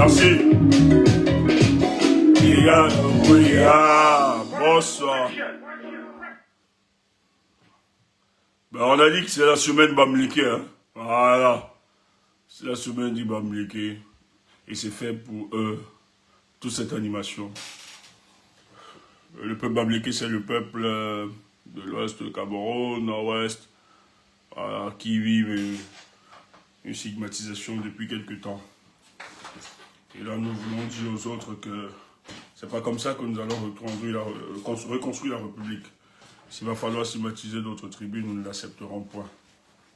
Merci. Bonsoir. Ben, on a dit que c'est la semaine Bamileke. Hein? Voilà. C'est la semaine du Bamileke. Et c'est fait pour toute cette animation. Le peuple Bamileke, c'est le peuple de l'Ouest, le Cameroun, Nord-Ouest, voilà, qui vivent une stigmatisation depuis quelque temps. Et là, nous voulons dire aux autres que c'est pas comme ça que nous allons reconstruire la République. S'il va falloir stigmatiser d'autres tribus, nous ne l'accepterons point.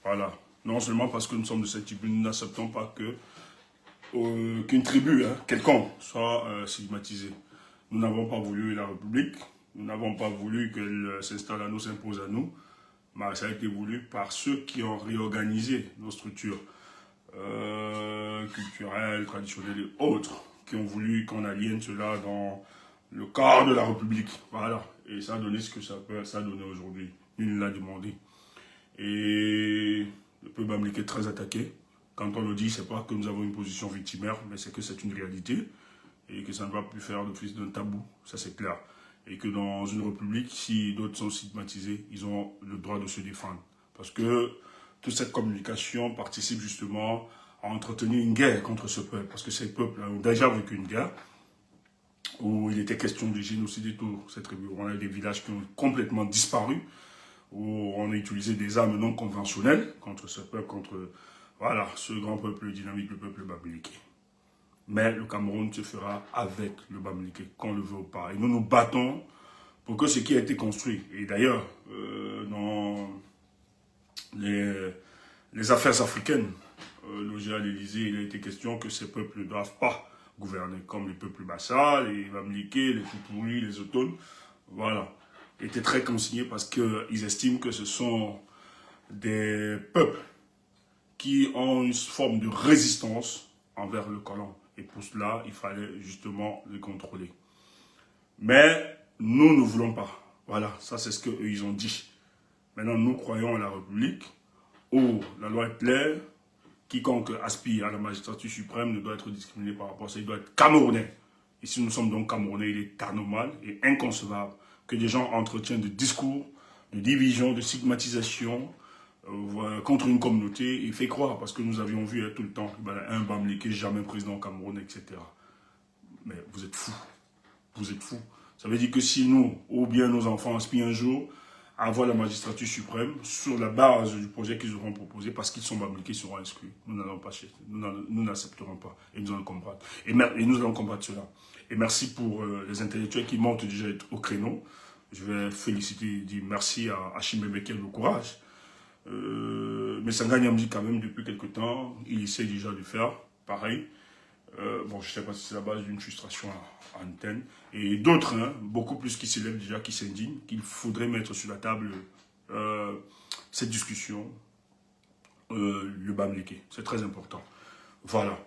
Voilà. Non seulement parce que nous sommes de cette tribu, nous n'acceptons pas qu'une tribu, quelconque, soit stigmatisée. Nous n'avons pas voulu la République, nous n'avons pas voulu qu'elle s'installe à nous, s'impose à nous, mais ça a été voulu par ceux qui ont réorganisé nos structures culturelles, traditionnelles et autres, qui ont voulu qu'on aliène cela dans le cadre de la République. Voilà. Et ça a donné ce que ça a donné aujourd'hui. Nul ne l'a demandé. Et le peuple Bamileke est très attaqué. Quand on le dit, c'est pas que nous avons une position victimaire, mais c'est que c'est une réalité. Et que ça ne va plus faire d'office d'un tabou. Ça, c'est clair. Et que dans une république, si d'autres sont stigmatisés, ils ont le droit de se défendre. Parce que toute cette communication participe justement à entretenir une guerre contre ce peuple. Parce que ces peuples ont déjà vécu une guerre où il était question de génocide et tout. Cette tribu, on a des villages qui ont complètement disparu, où on a utilisé des armes non conventionnelles contre ce peuple, contre voilà, ce grand peuple dynamique, le peuple Bamileke. Mais le Cameroun se fera avec le Bamileke, qu'on le veut ou pas. Et nous nous battons pour que ce qui a été construit, et d'ailleurs, dans les affaires africaines, logées à l'Élysée, il a été question que ces peuples ne doivent pas gouverner, comme les peuples Bassa, les Bamileke, les Toupouri, les Autones, voilà, étaient très consignés parce qu'ils estiment que ce sont des peuples qui ont une forme de résistance envers le colon. Et pour cela, il fallait justement les contrôler. Mais nous ne voulons pas. Voilà, ça c'est ce qu'eux ils ont dit. Maintenant, nous croyons à la République, où la loi est claire. Quiconque aspire à la magistrature suprême ne doit être discriminé par rapport à ça. Il doit être camerounais. Et si nous sommes donc camerounais, il est anormal et inconcevable que des gens entretiennent des discours de division, de stigmatisation contre une communauté et fait croire, parce que nous avions vu tout le temps, un Bamileke jamais président au Cameroun, etc. Mais vous êtes fous. Vous êtes fous. Ça veut dire que si nous, ou bien nos enfants aspirent un jour à avoir la magistrature suprême sur la base du projet qu'ils auront proposé, parce qu'ils sont Bamileke, ils seront exclus. Nous n'allons pas chercher, nous n'accepterons pas et nous allons combattre. Et nous allons combattre cela. Et merci pour les intellectuels qui montent déjà au créneau. Je vais féliciter, dire merci à Achim Bebekel le courage. Mais Sanga Nyamdi quand même depuis quelque temps, il essaie déjà de faire pareil. Bon, je ne sais pas si c'est la base d'une frustration à antenne. Et d'autres, beaucoup plus qui s'élèvent déjà, qui s'indignent, qu'il faudrait mettre sur la table cette discussion, le Bamileke. C'est très important. Voilà.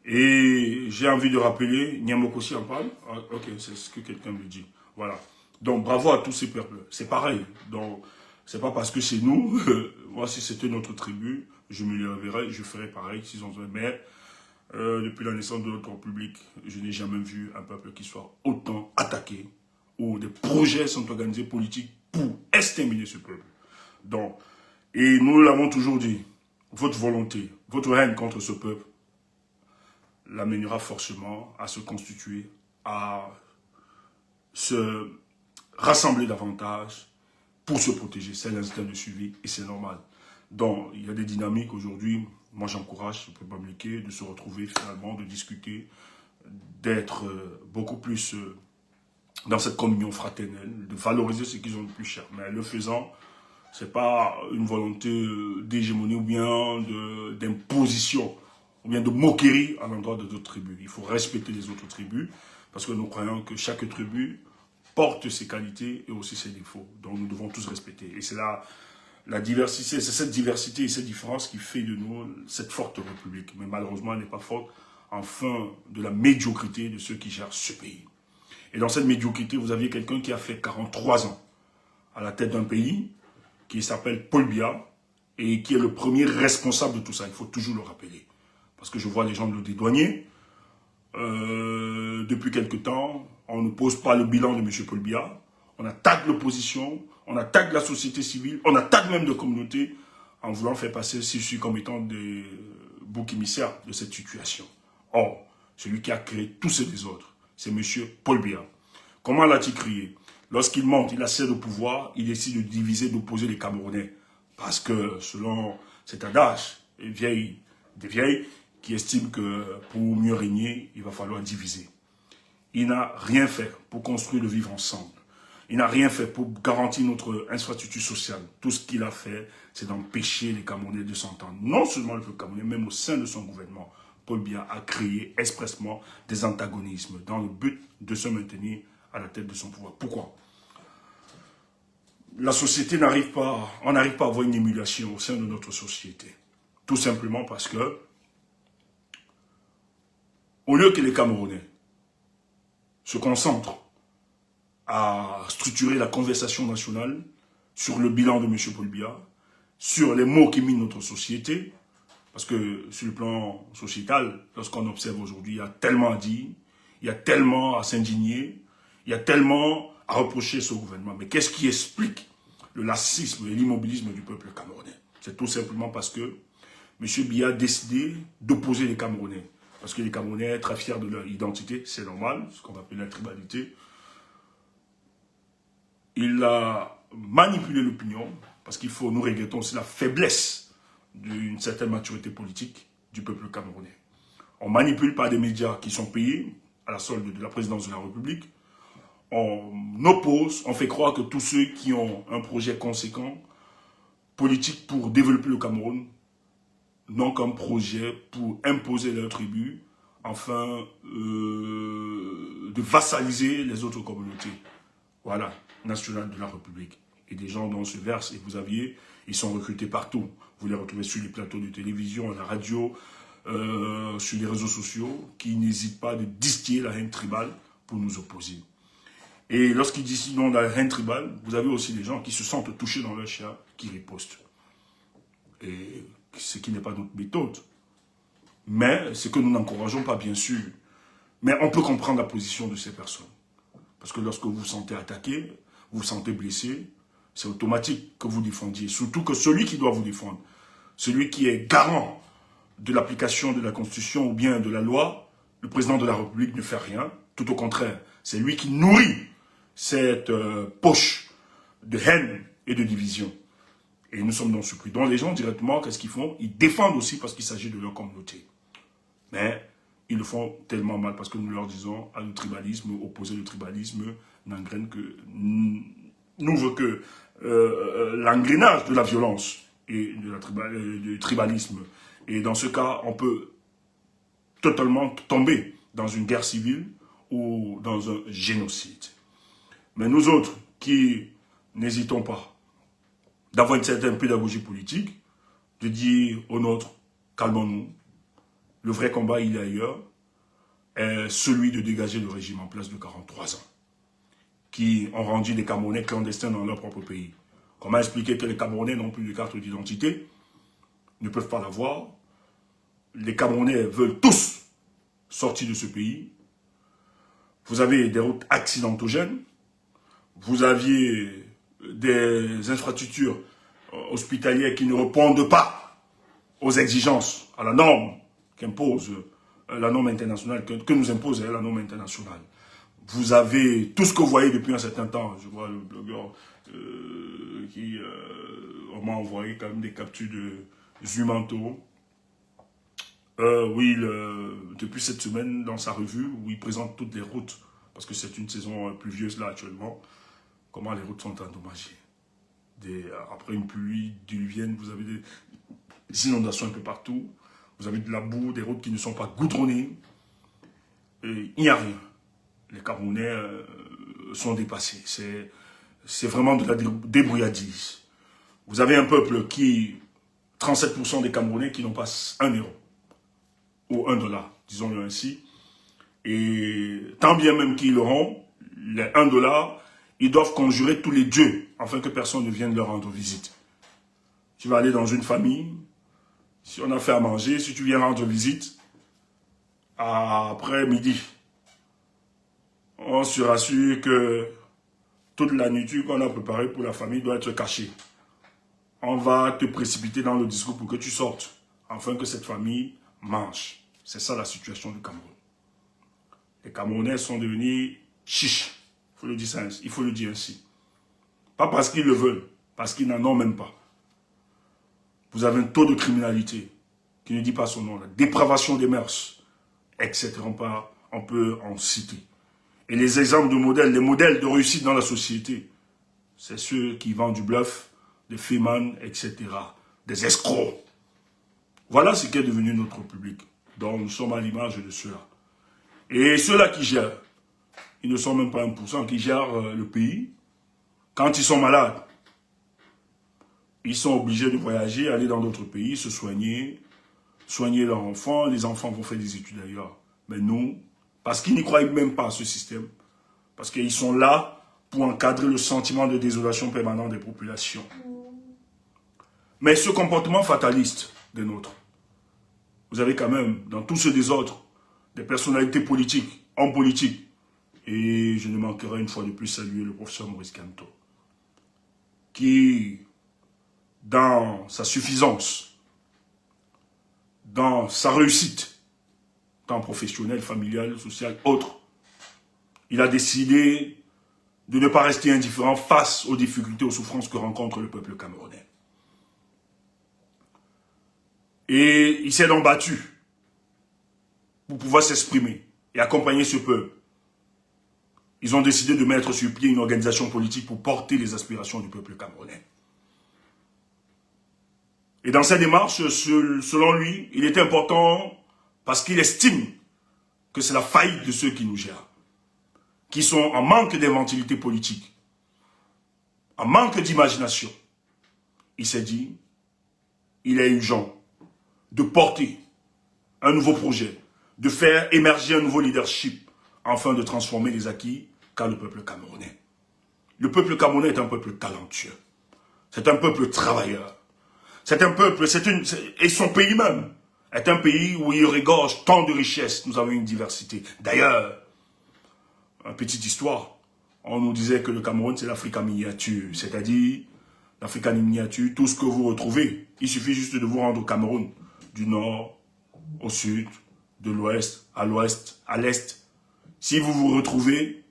Et j'ai envie de rappeler, Nyamoko aussi en parle. Ah, ok, c'est ce que quelqu'un me dit. Voilà. Donc, bravo à tous ces peuples. C'est pareil. Donc, c'est pas parce que c'est nous. Moi, si c'était notre tribu, je me lèverais, je ferais pareil s'ils ont besoin. Mais depuis la naissance de notre République, je n'ai jamais vu un peuple qui soit autant attaqué, où des projets sont organisés politiques pour exterminer ce peuple. Donc, et nous l'avons toujours dit, votre volonté, votre haine contre ce peuple l'amènera forcément à se constituer, à se rassembler davantage pour se protéger. C'est l'instinct de suivi et c'est normal. Donc, il y a des dynamiques aujourd'hui. Moi, j'encourage le peuple Bamileke de se retrouver finalement, de discuter, d'être beaucoup plus dans cette communion fraternelle, de valoriser ce qu'ils ont de plus cher. Mais le faisant, ce n'est pas une volonté d'hégémonie ou bien d'imposition, ou bien de moquerie à l'endroit de d'autres tribus. Il faut respecter les autres tribus, parce que nous croyons que chaque tribu porte ses qualités et aussi ses défauts. Donc, nous devons tous respecter. Et c'est là la diversité, c'est cette diversité et cette différence qui fait de nous cette forte république. Mais malheureusement, elle n'est pas forte en fin de la médiocrité de ceux qui gèrent ce pays. Et dans cette médiocrité, vous aviez quelqu'un qui a fait 43 ans à la tête d'un pays, qui s'appelle Paul Biya, et qui est le premier responsable de tout ça. Il faut toujours le rappeler. Parce que je vois les gens le dédouaner. depuis quelque temps, on ne pose pas le bilan de M. Paul Biya. On attaque l'opposition, on attaque la société civile, on attaque même des communautés en voulant faire passer Sissu comme étant des boucs émissaires de cette situation. Or, celui qui a créé tous ces désordres, c'est M. Paul Biya. Comment l'a-t-il créé? Lorsqu'il monte, il accède au pouvoir, il décide de diviser, d'opposer les Camerounais. Parce que, selon cet adage, des vieilles qui estiment que pour mieux régner, il va falloir diviser. Il n'a rien fait pour construire le vivre ensemble. Il n'a rien fait pour garantir notre infrastructure sociale. Tout ce qu'il a fait, c'est d'empêcher les Camerounais de s'entendre. Non seulement le peuple camerounais, même au sein de son gouvernement. Paul Biya a créé expressement des antagonismes dans le but de se maintenir à la tête de son pouvoir. Pourquoi? La société n'arrive pas, on n'arrive pas à avoir une émulation au sein de notre société. Tout simplement parce que, au lieu que les Camerounais se concentrent à structurer la conversation nationale sur le bilan de M. Paul Biya, sur les maux qui minent notre société, parce que sur le plan sociétal, lorsqu'on observe aujourd'hui, il y a tellement à dire, il y a tellement à s'indigner, il y a tellement à reprocher ce gouvernement. Mais qu'est-ce qui explique le laxisme et l'immobilisme du peuple camerounais? C'est tout simplement parce que M. Biya a décidé d'opposer les Camerounais. Parce que les Camerounais sont très fiers de leur identité, c'est normal, ce qu'on appelle la tribalité. Il a manipulé l'opinion, parce qu'il faut, nous regrettons aussi la faiblesse d'une certaine maturité politique du peuple camerounais. On manipule par des médias qui sont payés à la solde de la présidence de la République. On oppose, on fait croire que tous ceux qui ont un projet conséquent, politique pour développer le Cameroun, n'ont qu'un projet pour imposer leur tribu, afin de vassaliser les autres communautés. Voilà, nationales de la République. Et des gens dans ce verse, et vous aviez, ils sont recrutés partout. Vous les retrouvez sur les plateaux de télévision, à la radio, sur les réseaux sociaux, qui n'hésitent pas de distiller la haine tribale pour nous opposer. Et lorsqu'ils distillent la haine tribale, vous avez aussi des gens qui se sentent touchés dans leur chair, qui ripostent. Et ce qui n'est pas notre méthode. Mais ce que nous n'encourageons pas, bien sûr. Mais on peut comprendre la position de ces personnes. Parce que lorsque vous vous sentez attaqué, vous vous sentez blessé, c'est automatique que vous défendiez. Surtout que celui qui doit vous défendre, celui qui est garant de l'application de la Constitution ou bien de la loi, le président de la République ne fait rien. Tout au contraire, c'est lui qui nourrit cette poche de haine et de division. Et nous sommes donc surpris. Donc les gens, directement, qu'est-ce qu'ils font? Ils défendent aussi parce qu'il s'agit de leur communauté. Mais ils le font tellement mal parce que nous leur disons à le tribalisme, opposer le tribalisme, n'engraine que, n'ouvre que l'engrenage de la violence et du tribalisme. Et dans ce cas, on peut totalement tomber dans une guerre civile ou dans un génocide. Mais nous autres qui n'hésitons pas d'avoir une certaine pédagogie politique, de dire aux nôtres, calmons-nous, le vrai combat, il est ailleurs, est celui de dégager le régime en place de 43 ans, qui ont rendu les Camerounais clandestins dans leur propre pays. Comment expliquer que les Camerounais n'ont plus de carte d'identité, ne peuvent pas l'avoir, les Camerounais veulent tous sortir de ce pays, vous avez des routes accidentogènes, vous aviez des infrastructures hospitalières qui ne répondent pas aux exigences, à la norme qu'impose la norme internationale, que nous impose la norme internationale. Vous avez tout ce que vous voyez depuis un certain temps. Je vois le blogueur qui m'a envoyé quand même des captures de Zumanto. Oui, depuis cette semaine, dans sa revue, où il présente toutes les routes, parce que c'est une saison pluvieuse là actuellement, comment les routes sont endommagées. Après une pluie diluvienne, vous avez des inondations un peu partout. Vous avez de la boue, des routes qui ne sont pas goudronnées. Et il n'y a rien. Les Camerounais sont dépassés. C'est vraiment de la débrouillardise. Vous avez un peuple qui, 37% des Camerounais qui n'ont pas 1 euro. Ou 1 dollar, disons-le ainsi. Et tant bien même qu'ils l'auront, les 1 dollar, ils doivent conjurer tous les dieux afin que personne ne vienne leur rendre visite. Tu vas aller dans une famille, si on a fait à manger, si tu viens rendre visite, après midi, on se rassure que toute la nourriture qu'on a préparée pour la famille doit être cachée. On va te précipiter dans le discours pour que tu sortes, afin que cette famille mange. C'est ça la situation du Cameroun. Les Camerounais sont devenus chiches. Il faut le dire ainsi. Pas parce qu'ils le veulent, parce qu'ils n'en ont même pas. Vous avez un taux de criminalité qui ne dit pas son nom, la dépravation des mœurs, etc. On peut en citer. Et les exemples de modèles, les modèles de réussite dans la société, c'est ceux qui vendent du bluff, des fémans, etc. Des escrocs. Voilà ce qu'est devenu notre République. Donc nous sommes à l'image de ceux-là. Et ceux-là qui gèrent, ils ne sont même pas 1%, qui gèrent le pays. Quand ils sont malades, ils sont obligés de voyager, aller dans d'autres pays, se soigner, soigner leurs enfants. Les enfants vont faire des études ailleurs. Mais nous, parce qu'ils n'y croient même pas à ce système, parce qu'ils sont là pour encadrer le sentiment de désolation permanente des populations. Mais ce comportement fataliste des nôtres, vous avez quand même, dans tout ce désordre, des personnalités politiques, hommes politiques, et je ne manquerai une fois de plus saluer le professeur Maurice Kamto, qui, dans sa suffisance, dans sa réussite, tant professionnelle, familiale, sociale, autre, il a décidé de ne pas rester indifférent face aux difficultés, aux souffrances que rencontre le peuple camerounais. Et il s'est donc battu pour pouvoir s'exprimer et accompagner ce peuple. Ils ont décidé de mettre sur pied une organisation politique pour porter les aspirations du peuple camerounais. Et dans cette démarche, selon lui, il est important parce qu'il estime que c'est la faillite de ceux qui nous gèrent, qui sont en manque d'inventivité politique, en manque d'imagination. Il s'est dit, il est urgent de porter un nouveau projet, de faire émerger un nouveau leadership, afin de transformer les acquis qu'a le peuple camerounais. Le peuple camerounais est un peuple talentueux. C'est un peuple travailleur. C'est un peuple, et son pays même, est un pays où il regorge tant de richesses. Nous avons une diversité. D'ailleurs, une petite histoire, on nous disait que le Cameroun, c'est l'Afrique en miniature. C'est-à-dire, l'Afrique en miniature, tout ce que vous retrouvez, il suffit juste de vous rendre au Cameroun, du nord au sud, de l'ouest, à l'est. Si vous vous retrouvez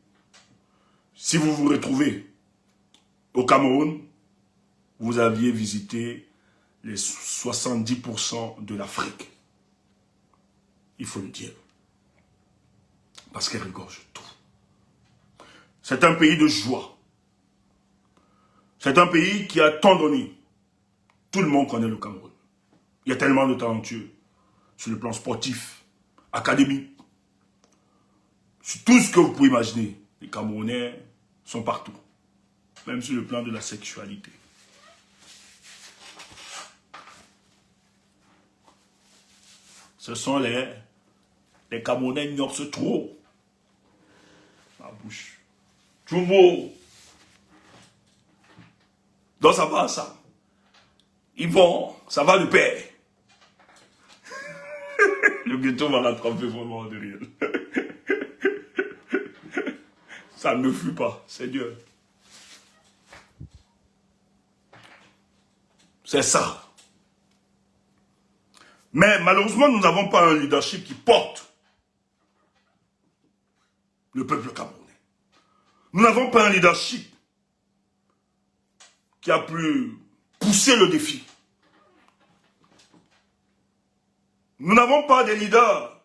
au Cameroun, vous aviez visité les 70% de l'Afrique. Il faut le dire. Parce qu'elle regorge tout. C'est un pays de joie. C'est un pays qui a tant donné. Tout le monde connaît le Cameroun. Il y a tellement de talentueux sur le plan sportif, académique, sur tout ce que vous pouvez imaginer. Les Camerounais sont partout, même sur le plan de la sexualité. Ce sont les Camerounais ignorent trop. Ma bouche. Tout beau. Donc ça va, ça. Ils vont, ça va de pair. Le ghetto va rattraper vraiment de rien. Ça ne fuit pas, c'est Dieu. C'est ça. Mais malheureusement, nous n'avons pas un leadership qui porte le peuple camerounais. Nous n'avons pas un leadership qui a pu pousser le défi. Nous n'avons pas des leaders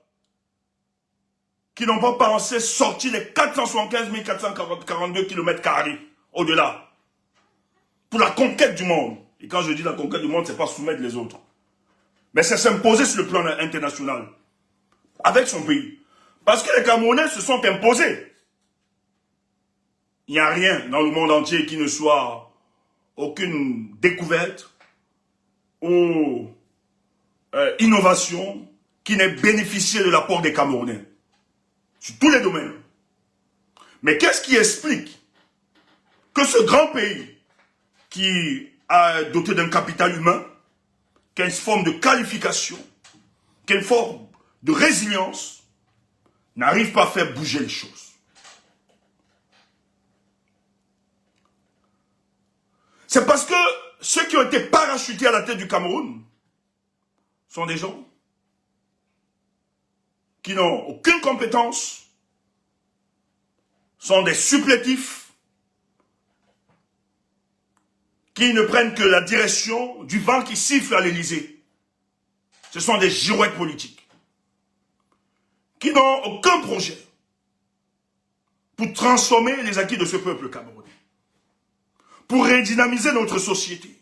qui n'ont pas pensé sortir les 475 442 km² au-delà pour la conquête du monde. Et quand je dis la conquête du monde, ce n'est pas soumettre les autres. Mais c'est s'imposer sur le plan international avec son pays. Parce que les Camerounais se sont imposés. Il n'y a rien dans le monde entier qui ne soit aucune découverte ou innovation qui n'ait bénéficié de l'apport des Camerounais. Sur tous les domaines. Mais qu'est-ce qui explique que ce grand pays qui a doté d'un capital humain, qui a une forme de qualification, qui a une forme de résilience, n'arrive pas à faire bouger les choses. C'est parce que ceux qui ont été parachutés à la tête du Cameroun sont des gens qui n'ont aucune compétence, sont des supplétifs, qui ne prennent que la direction du vent qui siffle à l'Élysée. Ce sont des girouettes politiques, qui n'ont aucun projet pour transformer les acquis de ce peuple camerounais, pour redynamiser notre société,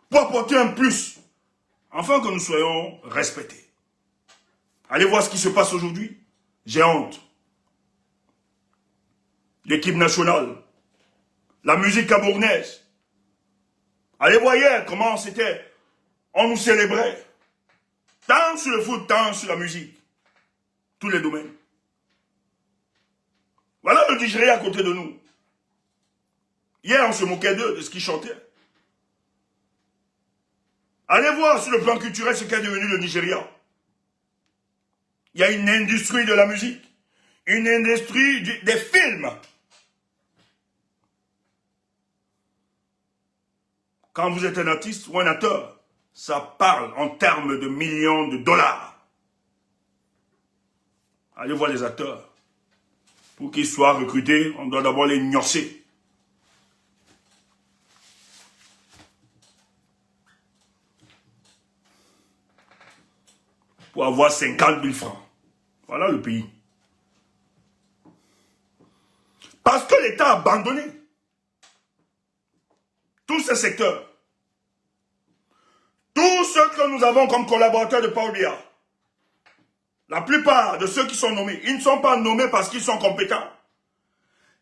pour apporter un plus, afin que nous soyons respectés. Allez voir ce qui se passe aujourd'hui. J'ai honte. L'équipe nationale, la musique camerounaise. Allez voir hier comment c'était. On nous célébrait. Tant sur le foot, tant sur la musique. Tous les domaines. Voilà le Nigeria à côté de nous. Hier, on se moquait d'eux, de ce qu'ils chantaient. Allez voir sur le plan culturel ce qu'est devenu le Nigeria. Il y a une industrie de la musique, une industrie des films. Quand vous êtes un artiste ou un acteur, ça parle en termes de millions de dollars. Allez voir les acteurs. Pour qu'ils soient recrutés, on doit d'abord les gnosser. Pour avoir 50 000 francs. Voilà le pays. Parce que l'État a abandonné tous ces secteurs. Tous ceux que nous avons comme collaborateurs de Paul Biya, la plupart de ceux qui sont nommés, ils ne sont pas nommés parce qu'ils sont compétents.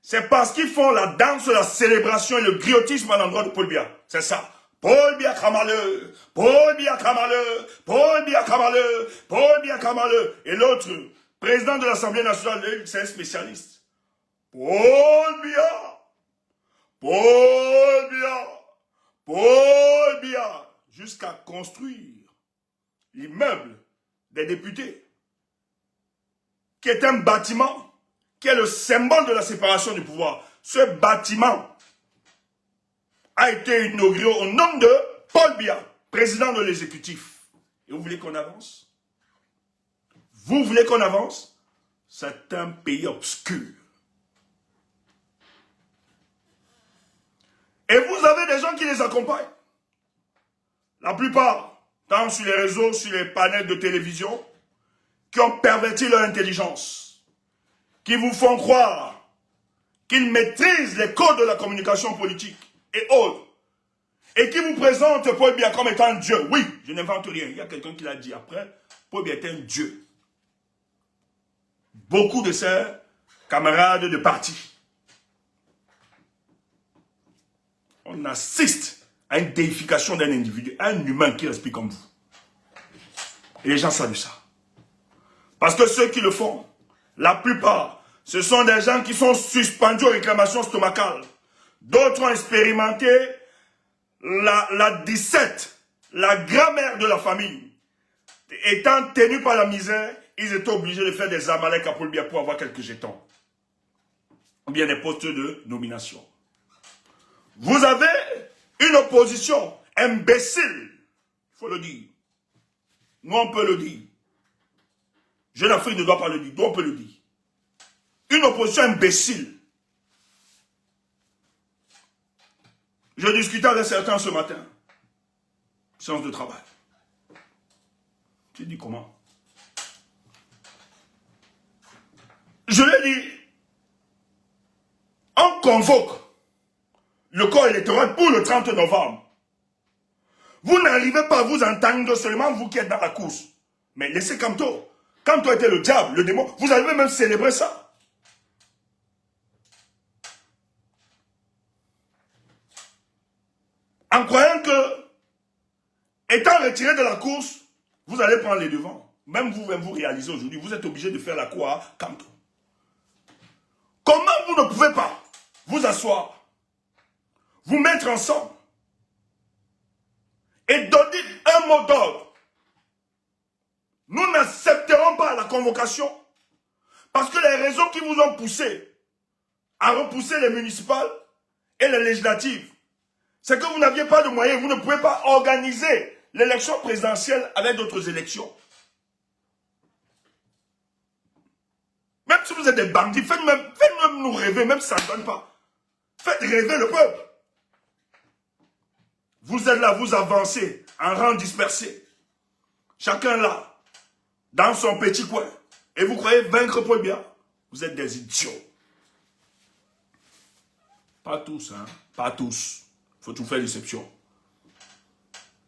C'est parce qu'ils font la danse, la célébration et le griotisme à l'endroit de Paul Biya. C'est ça. Paul Biya Kamaleu, Paul Biya Kamaleu, Paul Biya Kamaleu, Paul Biya Kamaleu. Et l'autre, président de l'Assemblée nationale, c'est un spécialiste. Paul Biya, Paul Biya, Paul Biya, jusqu'à construire l'immeuble des députés, qui est un bâtiment, qui est le symbole de la séparation du pouvoir. Ce bâtiment a été inauguré au nom de Paul Biya, président de l'exécutif. Et vous voulez qu'on avance? Vous voulez qu'on avance? C'est un pays obscur. Et vous avez des gens qui les accompagnent. La plupart, tant sur les réseaux, sur les panels de télévision, qui ont perverti leur intelligence, qui vous font croire qu'ils maîtrisent les codes de la communication politique et autres, et qui vous présentent Paul Biya comme étant un dieu. Oui, je n'invente rien. Il y a quelqu'un qui l'a dit après. Paul Biya est un dieu. Beaucoup de ses camarades de parti. On assiste à une déification d'un individu, un humain qui respire comme vous. Et les gens saluent ça. Parce que ceux qui le font, la plupart, ce sont des gens qui sont suspendus aux réclamations stomacales. D'autres ont expérimenté la 17, la grand-mère de la famille. Étant tenus par la misère, ils étaient obligés de faire des amaleks à Paul Biya pour avoir quelques jetons. Ou bien des postes de nomination. Vous avez une opposition imbécile. Il faut le dire. Nous, on peut le dire. Jeune Afrique ne doit pas le dire. Nous, on peut le dire. Une opposition imbécile. Je discutais avec certains ce matin. Séance de travail. Tu dis comment? Je lui ai dit, on convoque le corps électoral pour le 30 novembre. Vous n'arrivez pas à vous entendre seulement vous qui êtes dans la course. Mais laissez Kamto. Kamto était le diable, le démon. Vous avez même célébré ça. En croyant que, étant retiré de la course, vous allez prendre les devants. Même vous réalisez aujourd'hui, vous êtes obligé de faire la cour à Kamto. Comment vous ne pouvez pas vous asseoir, vous mettre ensemble et donner un mot d'ordre? Nous n'accepterons pas la convocation Parce que les raisons qui vous ont poussé à repousser les municipales et les législatives, c'est que vous n'aviez pas de moyens, vous ne pouvez pas organiser l'élection présidentielle avec d'autres élections. Même si vous êtes des bandits, faites même nous rêver, même si ça ne donne pas. Faites rêver le peuple. Vous êtes là, vous avancez en rang dispersé. Chacun là, dans son petit coin. Et vous croyez vaincre Paul Biya? Vous êtes des idiots. Pas tous, hein. Pas tous. Il faut tout faire l'exception.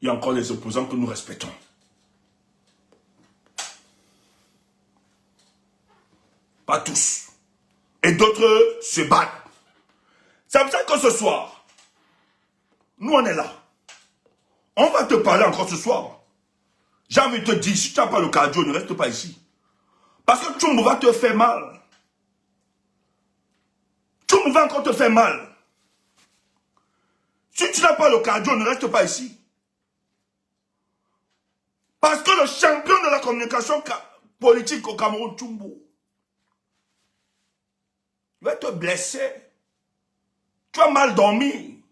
Il y a encore des opposants que nous respectons. Pas tous. Et d'autres se battent. C'est pour ça que ce soir, nous on est là. On va te parler encore ce soir. J'ai envie de te dire, si tu n'as pas le cardio, ne reste pas ici. Parce que Tchoumbou va te faire mal. Tchoumbou va encore te faire mal. Si tu n'as pas le cardio, ne reste pas ici. Parce que le champion de la communication politique au Cameroun, Tchoumbou, va te blesser. Tu as mal dormi.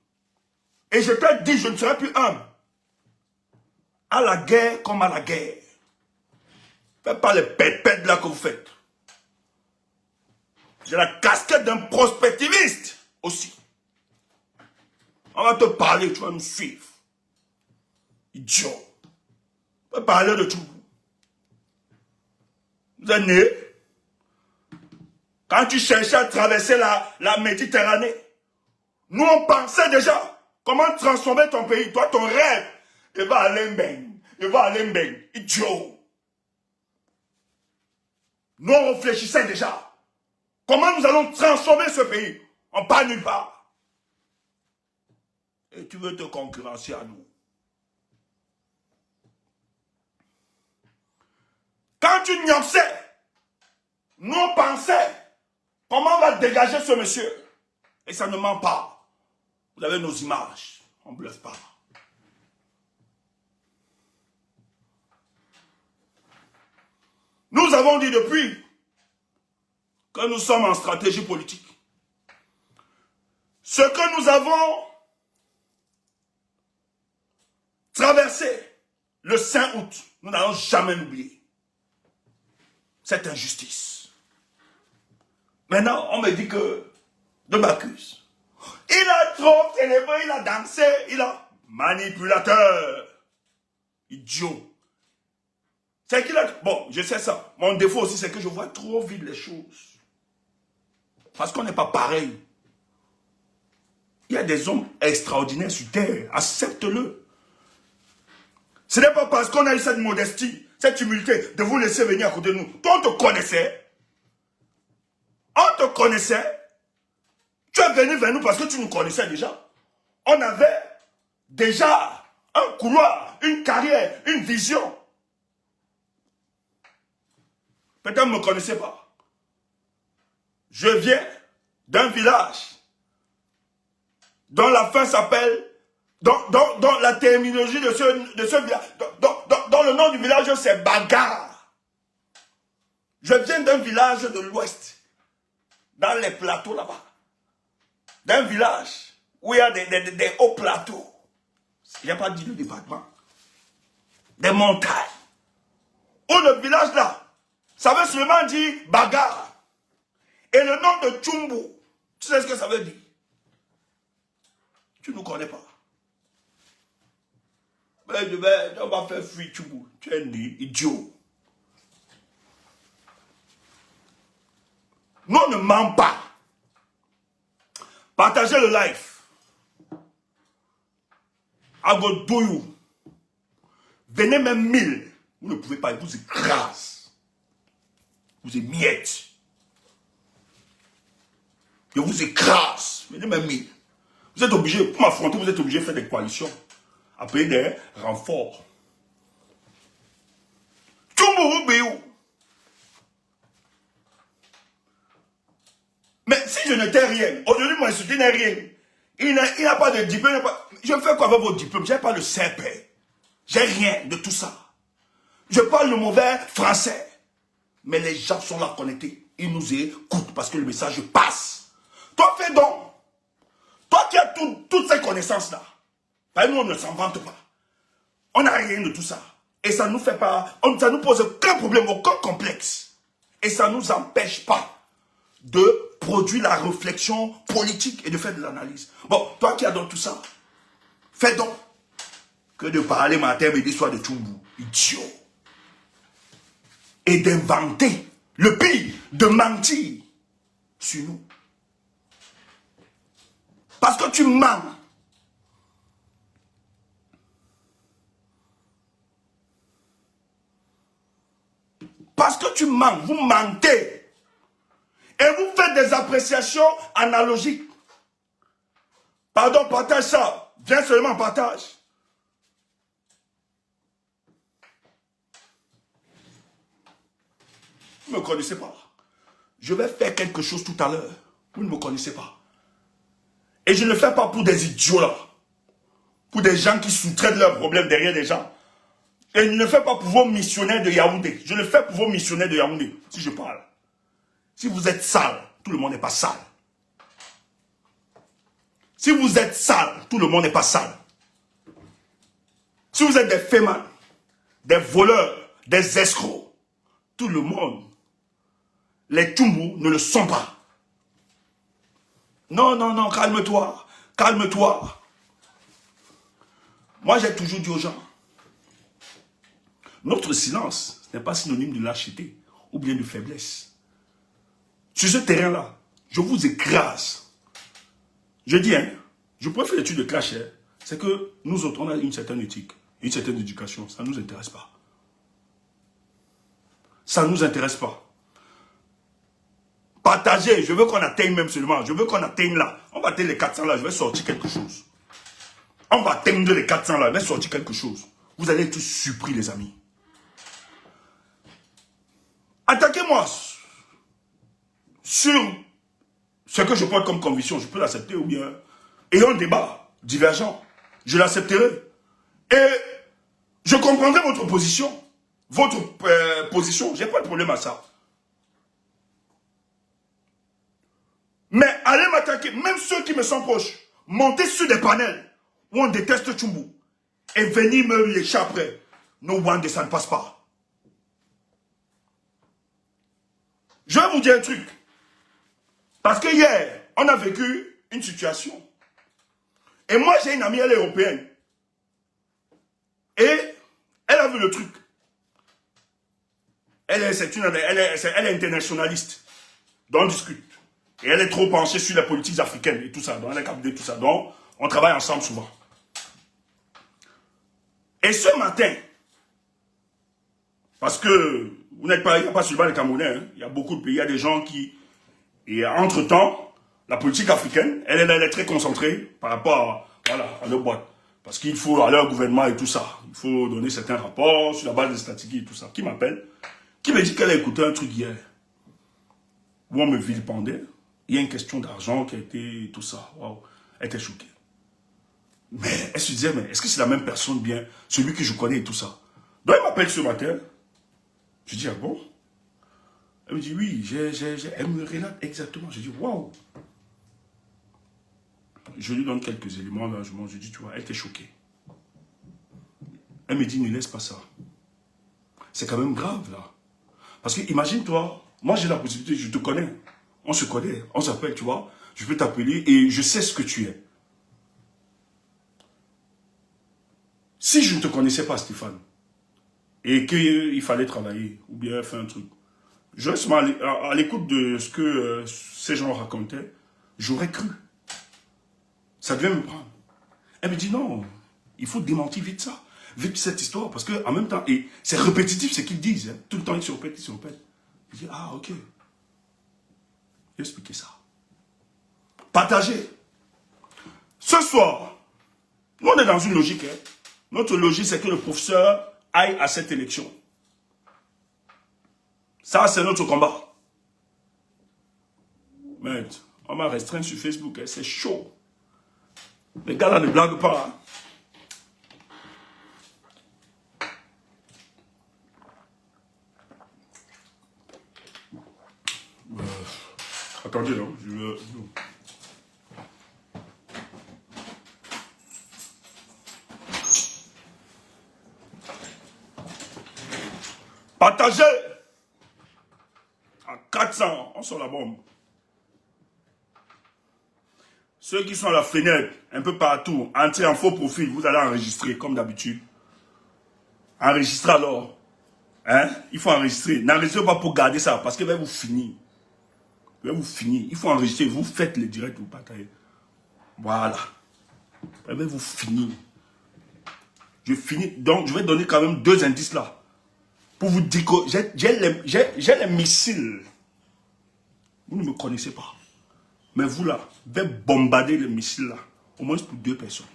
Et je te dis, je ne serai plus humble. À la guerre comme à la guerre. Faites pas les pètes là que vous faites. J'ai la casquette d'un prospectiviste aussi. On va te parler, tu vas nous suivre. Idiot. On va parler de tout. Vous êtes né. Quand tu cherchais à traverser la Méditerranée, nous on pensait déjà comment transformer ton pays. Toi, ton rêve, il va à Lembeng. Il va à Lembeng. Idiot. Nous on réfléchissait déjà. Comment nous allons transformer ce pays? On part nulle part. Et tu veux te concurrencer à nous. Quand tu niaisais, nous on pensait comment on va dégager ce monsieur. Et ça ne ment pas. Vous avez nos images. On ne bluffe pas. Nous avons dit depuis que nous sommes en stratégie politique. Ce que nous avons traversé le 5 août, nous n'allons jamais l'oublier. Cette injustice. Maintenant, on me dit que de m'accuse. Il a trop célébré, il a dansé, il a manipulateur. Idiot. C'est qu'il a... Bon, je sais ça. Mon défaut aussi, c'est que je vois trop vite les choses. Parce qu'on n'est pas pareil. Il y a des hommes extraordinaires sur terre. Accepte-le. Ce n'est pas parce qu'on a eu cette modestie, cette humilité de vous laisser venir à côté de nous. Toi, on te connaissait. On te connaissait. Tu es venu vers nous parce que tu nous connaissais déjà. On avait déjà un couloir, une carrière, une vision. Peut-être que vous ne me connaissez pas. Je viens d'un village dont la fin s'appelle, dont la terminologie de ce village, dont le nom du village c'est Bagarre. Je viens d'un village de l'ouest, dans les plateaux là-bas. D'un village où il y a des hauts plateaux. Il n'y a pas dit le département. Des montagnes. Où le village là, ça veut seulement dire Bagarre. Et le nom de Tchoumbou, tu sais ce que ça veut dire? Tu ne nous connais pas. On va faire fuir Tchoumbou. Tu es né, idiot. Nous on ne ment pas. Partagez le live. I go do you. Venez même 1000. Vous ne pouvez pas, vous écrase. Vous émiette. Je vous écrase. Venez même 1000. Vous êtes obligé, pour m'affronter, vous êtes obligé de faire des coalitions. Appeler des renforts. Tchoumbou Béou. Mais si je n'étais rien, aujourd'hui, mon institut n'est rien. Il n'a pas de diplôme. Je fais quoi avec vos diplômes? Je n'ai pas le CP. J'ai rien de tout ça. Je parle le mauvais français. Mais les gens sont là connectés. ils nous écoutent parce que le message passe. Toi, fais donc. Toi qui as toutes ces connaissances-là, nous, on ne s'en vante pas. On n'a rien de tout ça. Et ça nous fait pas, ça nous pose aucun problème, aucun complexe. Et ça ne nous empêche pas de produire la réflexion politique et de faire de l'analyse. Bon, toi qui as donc tout ça, fais donc que de parler matin, midi, soir de Tchumbu. Idiot. Et d'inventer, le pire, de mentir sur nous. Parce que tu mens. Parce que tu mens, vous mentez. Et vous faites des appréciations analogiques. Pardon, partage ça. Viens seulement, partage. Vous ne me connaissez pas. Je vais faire quelque chose tout à l'heure. Vous ne me connaissez pas. Et je ne le fais pas pour des idiots là. Pour des gens qui sous-traitent leurs problèmes derrière des gens. Et je ne le fais pas pour vos missionnaires de Yaoundé. Je le fais pour vos missionnaires de Yaoundé, si je parle. Si vous êtes sale, tout le monde n'est pas sale. Si vous êtes sale, tout le monde n'est pas sale. Si vous êtes des fémans, des voleurs, des escrocs, tout le monde, les Tchumbu ne le sont pas. Non, non, non, calme-toi, calme-toi. Moi, j'ai toujours dit aux gens, notre silence n'est pas synonyme de lâcheté ou bien de faiblesse. Sur ce terrain-là, je vous écrase. Je dis, hein, je pourrais faire l'étude de clash, hein, c'est que nous autres, on a une certaine éthique, une certaine éducation. Ça ne nous intéresse pas. Ça ne nous intéresse pas. Partagez, je veux qu'on atteigne même seulement. Je veux qu'on atteigne là. On va atteindre les 400 là, je vais sortir quelque chose. On va atteindre les 400 là, je vais sortir quelque chose. Vous allez être tous surpris, les amis. Attaquez-moi sur ce que je porte comme conviction. Je peux l'accepter ou bien... Ayons un débat divergent. Je l'accepterai. Et je comprendrai votre position. Votre position. Je n'ai pas de problème à ça. Mais allez m'attaquer, même ceux qui me sont proches, monter sur des panels où on déteste Tchumbu et venir me lécher après. No one, ça ne passe pas. Je vais vous dire un truc. Parce que hier, on a vécu une situation. Et moi, j'ai une amie, elle est européenne. Et elle a vu le truc. Elle est internationaliste. Donc on discute. Et elle est trop penchée sur les politiques africaines et tout ça. Donc elle est capable de tout ça. Donc on travaille ensemble souvent. Et ce matin, parce que vous n'êtes pas, il n'y a pas seulement les Camerounais, hein, il y a beaucoup de pays, il y a des gens qui... Et entre-temps, la politique africaine, elle est très concentrée par rapport à leur boîte. Parce qu'il faut, à leur gouvernement et tout ça, il faut donner certains rapports sur la base des statistiques et tout ça. Qui m'appelle? Qui me dit qu'elle a écouté un truc hier, où on me vilipendait. Il y a une question d'argent qui a été tout ça. Wow. Elle était choquée. Mais elle se disait, mais est-ce que c'est la même personne bien, celui que je connais et tout ça? Donc elle m'appelle ce matin. Je dis, ah bon? Elle me dit, oui, elle me relate exactement. Je dis, waouh! Je lui donne quelques éléments, là, je dis, tu vois, elle était choquée. Elle me dit, ne laisse pas ça. C'est quand même grave, là. Parce que, imagine-toi, moi j'ai la possibilité, je te connais. On se connaît, on s'appelle, tu vois. Je peux t'appeler et je sais ce que tu es. Si je ne te connaissais pas, Stéphane, et qu'il fallait travailler, ou bien faire un truc, je reste à l'écoute de ce que ces gens racontaient, j'aurais cru. Ça devait me prendre. Elle me dit non, il faut démentir vite ça, vite cette histoire, parce qu'en même temps, et c'est répétitif ce qu'ils disent, hein, tout le temps ils se répètent, ils se répètent. Je dis, ah ok, j'ai expliqué ça. Partagez. Ce soir, nous on est dans une logique, hein. Notre logique c'est que le professeur aille à cette élection. Ça, c'est notre combat. Mais on m'a restreint sur Facebook, hein, c'est chaud. Les gars là ne blaguent pas. Hein. Attendez, non, je veux... Partagez à 400, on sort la bombe. Ceux qui sont à la fenêtre, un peu partout, entrez en faux profil, vous allez enregistrer comme d'habitude. Enregistrez alors. Hein? Il faut enregistrer. N'enregistrez pas pour garder ça, parce que va vous finir. Va vous finir. Il faut enregistrer. Vous faites les directs, vous partagez. Voilà. Va vous finir. Je finis. Donc, je vais donner quand même 2 indices là. Pour vous dire que j'ai les missiles. Vous ne me connaissez pas. Mais vous là, vous allez bombarder les missiles là. Au moins pour 2 personnes.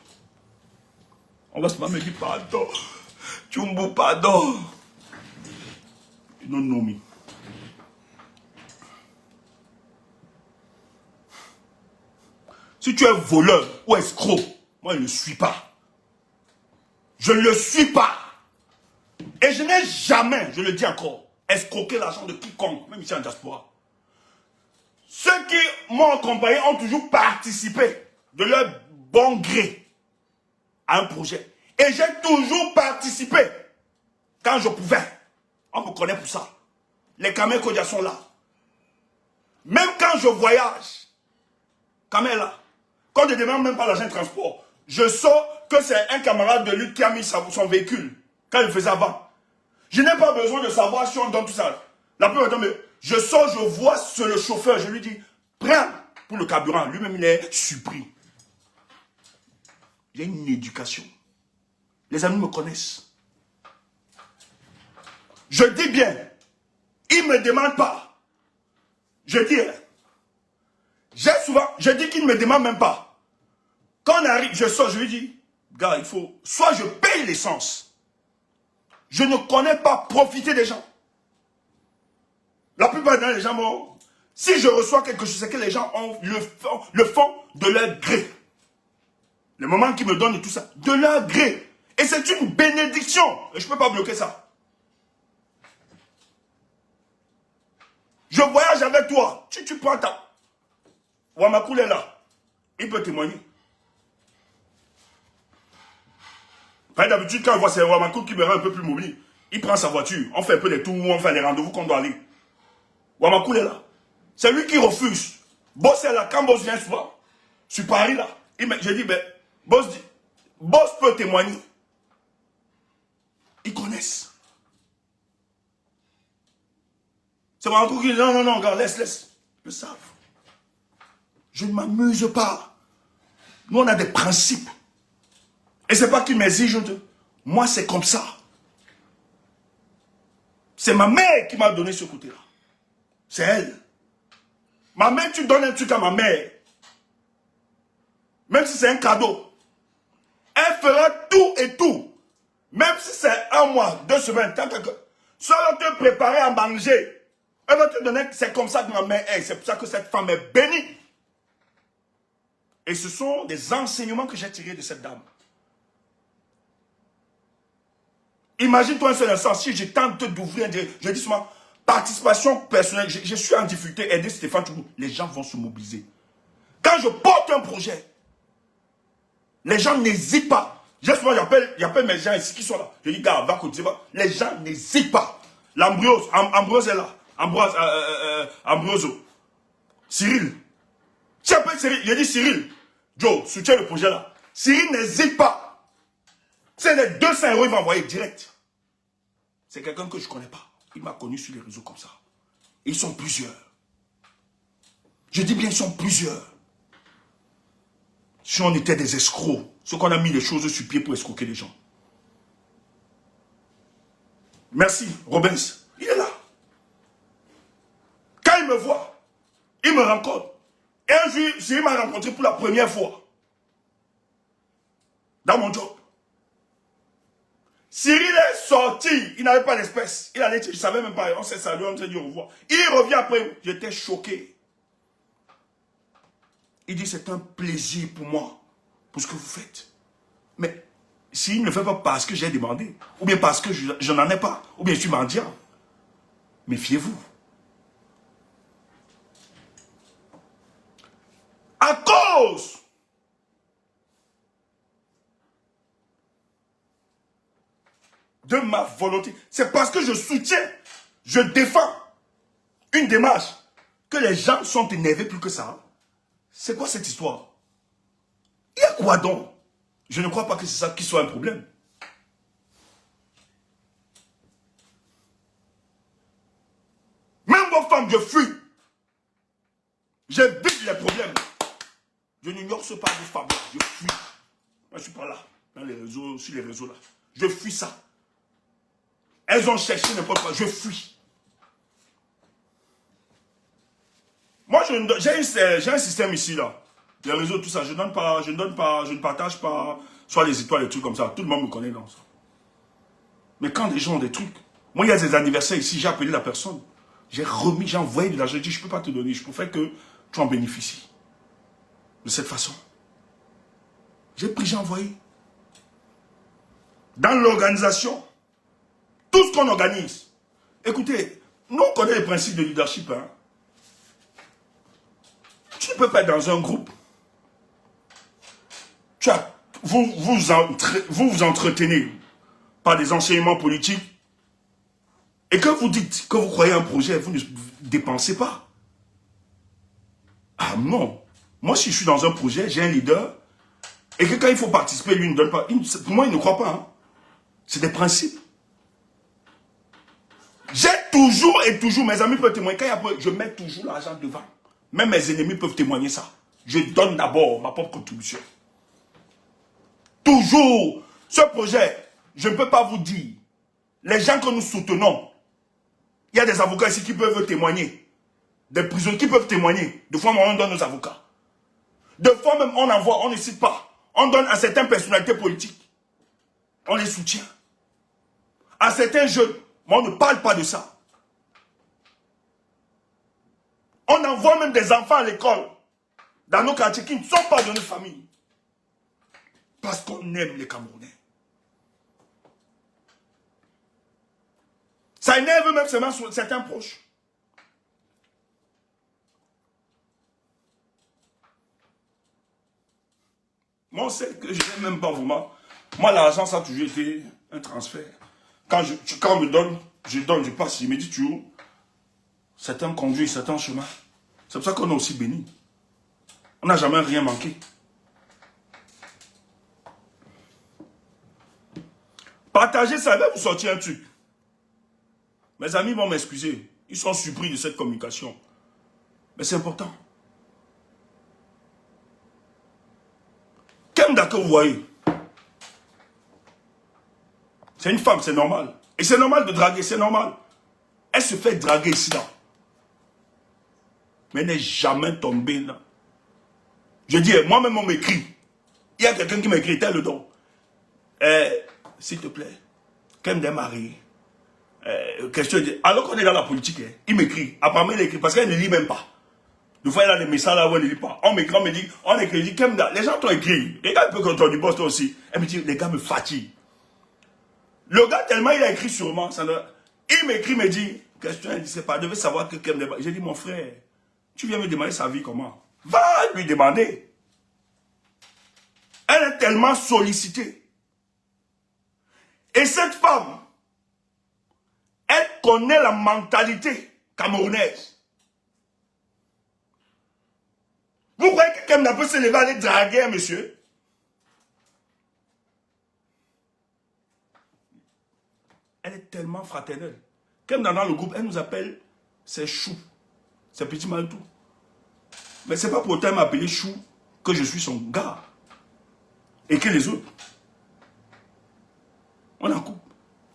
On va se me dire pardon. Tchumbo, pardon. Non, non, mais. Si tu es voleur ou escroc, moi je ne le suis pas. Je ne le suis pas. Et je n'ai jamais, je le dis encore, escroqué l'argent de quiconque, même ici en diaspora. Ceux qui m'ont accompagné ont toujours participé de leur bon gré à un projet. Et j'ai toujours participé quand je pouvais. On me connaît pour ça. Les Kamel Kodia sont là. Même quand je voyage, Kamel là, quand je ne demande même pas l'argent de transport, je sens que c'est un camarade de lui qui a mis son véhicule quand il faisait avant. Je n'ai pas besoin de savoir si on donne tout ça. La plupart du temps, je sors, je vois sur le chauffeur, je lui dis, prends pour le carburant. Lui-même, il est surpris. J'ai une éducation. Les amis me connaissent. Je dis bien, ils ne me demandent pas. Je dis, je dis qu'ils ne me demandent même pas. Quand on arrive, je sors, je lui dis, gars, il faut, soit je paye l'essence. Je ne connais pas profiter des gens. La plupart des gens, bon, si je reçois quelque chose, c'est que les gens le font de leur gré. Le moment qu'ils me donnent tout ça, de leur gré. Et c'est une bénédiction. Et je ne peux pas bloquer ça. Je voyage avec toi. Tu prends ta... Wamakoul est là. Il peut témoigner. D'habitude, quand on voit c'est Wamakoul qui me rend un peu plus mobile, il prend sa voiture. On fait un peu les tours, on fait les rendez-vous qu'on doit aller. Wamakoul est là. C'est lui qui refuse. Boss est là. Quand Boss vient souvent, sur Paris là, je dis, ben, Boss peut témoigner. Ils connaissent. C'est Wamakoul qui dit, non, regarde, laisse. Ils le savent. Je ne m'amuse pas. Nous, on a des principes. Et c'est pas qu'ils m'exigent de... Moi, c'est comme ça. C'est ma mère qui m'a donné ce côté-là. C'est elle. Ma mère, tu donnes un truc à ma mère. Même si c'est un cadeau. Elle fera tout et tout. Même si c'est 1 mois, 2 semaines, soit elle va te préparer à manger. Elle va te donner... C'est comme ça que ma mère est. C'est pour ça que cette femme est bénie. Et ce sont des enseignements que j'ai tirés de cette dame. Imagine-toi un seul instant, si je tente d'ouvrir, je dis souvent, participation personnelle, je suis en difficulté, aider Stéphane Tchougou, les gens vont se mobiliser. Quand je porte un projet, les gens n'hésitent pas. J'appelle mes gens ici qui sont là. Je dis, gars, va continuer. Les gens n'hésitent pas. Ambrose est là. Ambroso. Cyril. Tu appelles Cyril, je dis Cyril. Joe, soutiens le projet là. Cyril n'hésite pas. C'est les 200 euros, il m'a envoyé direct. C'est quelqu'un que je ne connais pas. Il m'a connu sur les réseaux comme ça. Ils sont plusieurs. Je dis bien, ils sont plusieurs. Si on était des escrocs, ceux qu'on a mis les choses sur pied pour escroquer les gens. Merci, Robens. Il est là. Quand il me voit, il me rencontre. Et un jour, il m'a rencontré pour la première fois. Dans mon job. Cyril est sorti, il n'avait pas d'espèce. Il allait, je ne savais même pas, on s'est salué, on s'est dit au revoir. Il revient après, j'étais choqué. Il dit, c'est un plaisir pour moi, pour ce que vous faites. Mais s'il ne fait pas parce que j'ai demandé, ou bien parce que je n'en ai pas, ou bien je suis mendiant, méfiez-vous. À cause de ma volonté. C'est parce que je soutiens, je défends une démarche que les gens sont énervés plus que ça. C'est quoi cette histoire? Il y a quoi donc? Je ne crois pas que c'est ça qui soit un problème. Même vos femmes, je fuis. J'évite les problèmes. Je n'ignore pas vos femmes. Je fuis. Moi, je ne suis pas là. Dans les réseaux, sur les réseaux là. Je fuis ça. Elles ont cherché n'importe quoi. Je fuis. Moi, j'ai un système ici là. Les réseaux, tout ça. Je ne partage pas. Soit les étoiles, les trucs comme ça. Tout le monde me connaît dans ça. Mais quand les gens ont des trucs. Moi, il y a des anniversaires ici. J'ai appelé la personne. J'ai envoyé de l'argent. J'ai dit, je ne peux pas te donner. Je préfère que tu en bénéficies. De cette façon. J'ai pris, j'ai envoyé. Dans l'organisation, tout ce qu'on organise. Écoutez, nous on connaît les principes de leadership. Hein. Tu ne peux pas être dans un groupe. Vous vous entretenez par des enseignements politiques. Et que vous dites que vous croyez un projet, vous ne dépensez pas. Ah non. Moi, si je suis dans un projet, j'ai un leader, et que quand il faut participer, lui ne donne pas. Pour moi, il ne croit pas. Hein. C'est des principes. J'ai toujours et toujours, mes amis peuvent témoigner, quand il y a, je mets toujours l'argent devant. Même mes ennemis peuvent témoigner ça. Je donne d'abord ma propre contribution. Toujours. Ce projet, je ne peux pas vous dire. Les gens que nous soutenons, il y a des avocats ici qui peuvent témoigner. Des prisonniers qui peuvent témoigner. De fois, on donne nos avocats. De fois même, on envoie, on ne cite pas. On donne à certaines personnalités politiques. On les soutient. À certains jeunes, mais on ne parle pas de ça. On envoie même des enfants à l'école, dans nos quartiers, qui ne sont pas de notre famille. Parce qu'on aime les Camerounais. Ça énerve même certains proches. Moi, on sait que je n'aime même pas vraiment. Moi, l'argent, ça a toujours été un transfert. Quand on me donne, je passe. Il me dit toujours, certains conduisent, certains chemins. C'est pour ça qu'on est aussi béni. On n'a jamais rien manqué. Partagez ça, va vous sortir un truc. Mes amis vont m'excuser. Ils sont surpris de cette communication. Mais c'est important. Kemda que vous voyez, c'est une femme, c'est normal. Et c'est normal de draguer, c'est normal. Elle se fait draguer ici, là. Mais elle n'est jamais tombée, là. Je dis, moi-même, on m'écrit. Il y a quelqu'un qui m'écrit, tel le don. S'il te plaît, Kemda est mariée. Question de... Alors qu'on est dans la politique, il m'écrit. Apparemment, il écrit parce qu'elle ne lit même pas. Des fois, il y a des messages là où elle ne lit pas. On m'écrit, on écrit, il dit, Kemda, les gens t'ont écrit. Les gars, ils peuvent contrôler du boss, toi aussi. Elle me dit, les gars me fatiguent. Le gars, tellement il a écrit sûrement, il m'écrit, me dit, question, il dit, c'est pas, devait savoir que Kemda. J'ai dit, mon frère, tu viens me demander sa vie comment? Va lui demander. Elle est tellement sollicitée. Et cette femme, elle connaît la mentalité camerounaise. Vous croyez que Kemda peut se lever aller draguer un monsieur? Elle est tellement fraternelle. Kemda dans le groupe, elle nous appelle ses choux, ses petits maltous. Mais c'est pas pour autant m'appeler chou que je suis son gars. Et que les autres. On en couple.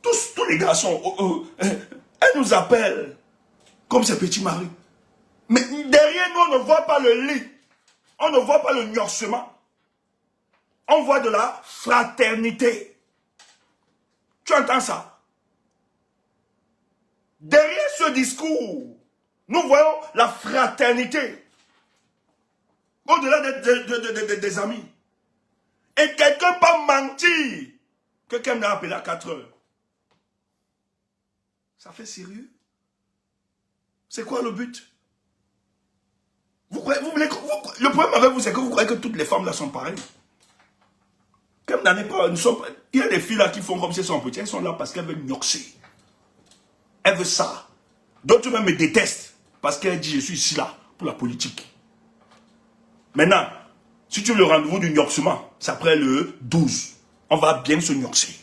Tous les garçons, elle nous appelle comme ses petits maris. Mais derrière nous, on ne voit pas le lit. On ne voit pas le nuancement. On voit de la fraternité. Tu entends ça? Derrière ce discours, nous voyons la fraternité. Au-delà des amis. Et quelqu'un peut mentir que quelqu'un a appelé à 4 heures. Ça fait sérieux? C'est quoi le but? Le problème avec vous, c'est que vous croyez que toutes les femmes là sont pareilles. Comme n'en est pas, il y a des filles là qui font comme si elles sont petites, elles sont là parce qu'elles veulent nioxer. Elles veulent ça. D'autres même me détestent parce qu'elles disent je suis ici là pour la politique. Maintenant, si tu veux le rendez-vous du nioxement, c'est après le 12. On va bien se nioxer.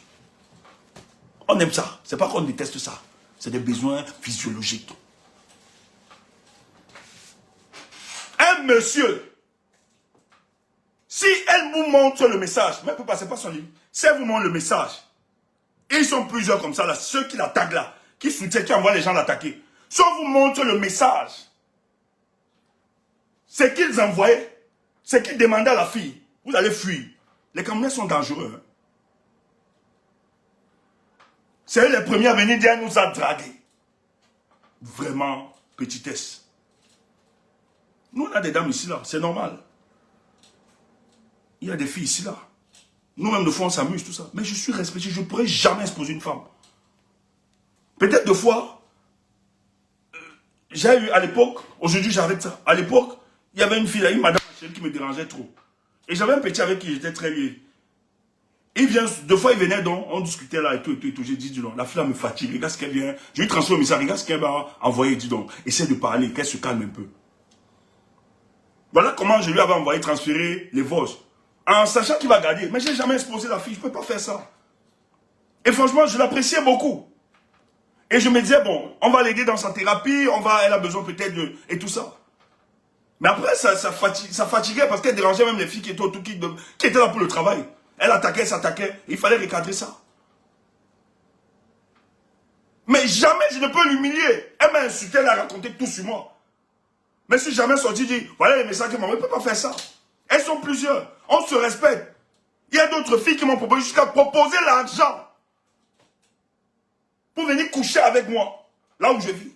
On aime ça. C'est pas qu'on déteste ça. C'est des besoins physiologiques. Un monsieur, si elle vous montre le message, mais elle peut passer par son livre, si elle vous montre le message, et ils sont plusieurs comme ça, là, ceux qui l'attaquent là, qui soutiennent, qui envoient les gens l'attaquer, si on vous montre le message, c'est qu'ils envoyaient, c'est qu'ils demandaient à la fille, vous allez fuir. Les Camerounais sont dangereux. Hein? C'est eux les premiers à venir dire, elle nous a dragués. Vraiment, petitesse. Nous, on a des dames ici, là, c'est normal. Il y a des filles ici, là. Nous-mêmes, de fois, on s'amuse, tout ça. Mais je suis respecté, je ne pourrais jamais exposer une femme. Peut-être deux fois, j'ai eu à l'époque, aujourd'hui j'arrête ça. À l'époque, il y avait une fille là, une madame qui me dérangeait trop. Et j'avais un petit avec qui j'étais très lié. Il vient, deux fois il venait donc, on discutait là et tout. J'ai dit, dis donc, la fille là me fatigue, regarde ce qu'elle vient. Je lui transfère le message, regarde ce qu'elle m'a envoyé, dis donc. Essaie de parler, qu'elle se calme un peu. Voilà comment je lui avais envoyé transférer les Vosges. En sachant qu'il va garder. Mais je n'ai jamais exposé la fille, je ne peux pas faire ça. Et franchement, je l'appréciais beaucoup. Et je me disais, bon, on va l'aider dans sa thérapie, elle a besoin peut-être de... et tout ça. Mais après, ça fatiguait parce qu'elle dérangeait même les filles qui étaient autour, qui étaient là pour le travail. Elle attaquait, s'attaquait. Il fallait recadrer ça. Mais jamais je ne peux l'humilier. Elle m'a insulté, elle a raconté tout sur moi. Mais si jamais sorti dit, voilà les messages que maman ne peut pas faire ça. Elles sont plusieurs. On se respecte. Il y a d'autres filles qui m'ont proposé jusqu'à proposer l'argent pour venir coucher avec moi, là où je vis.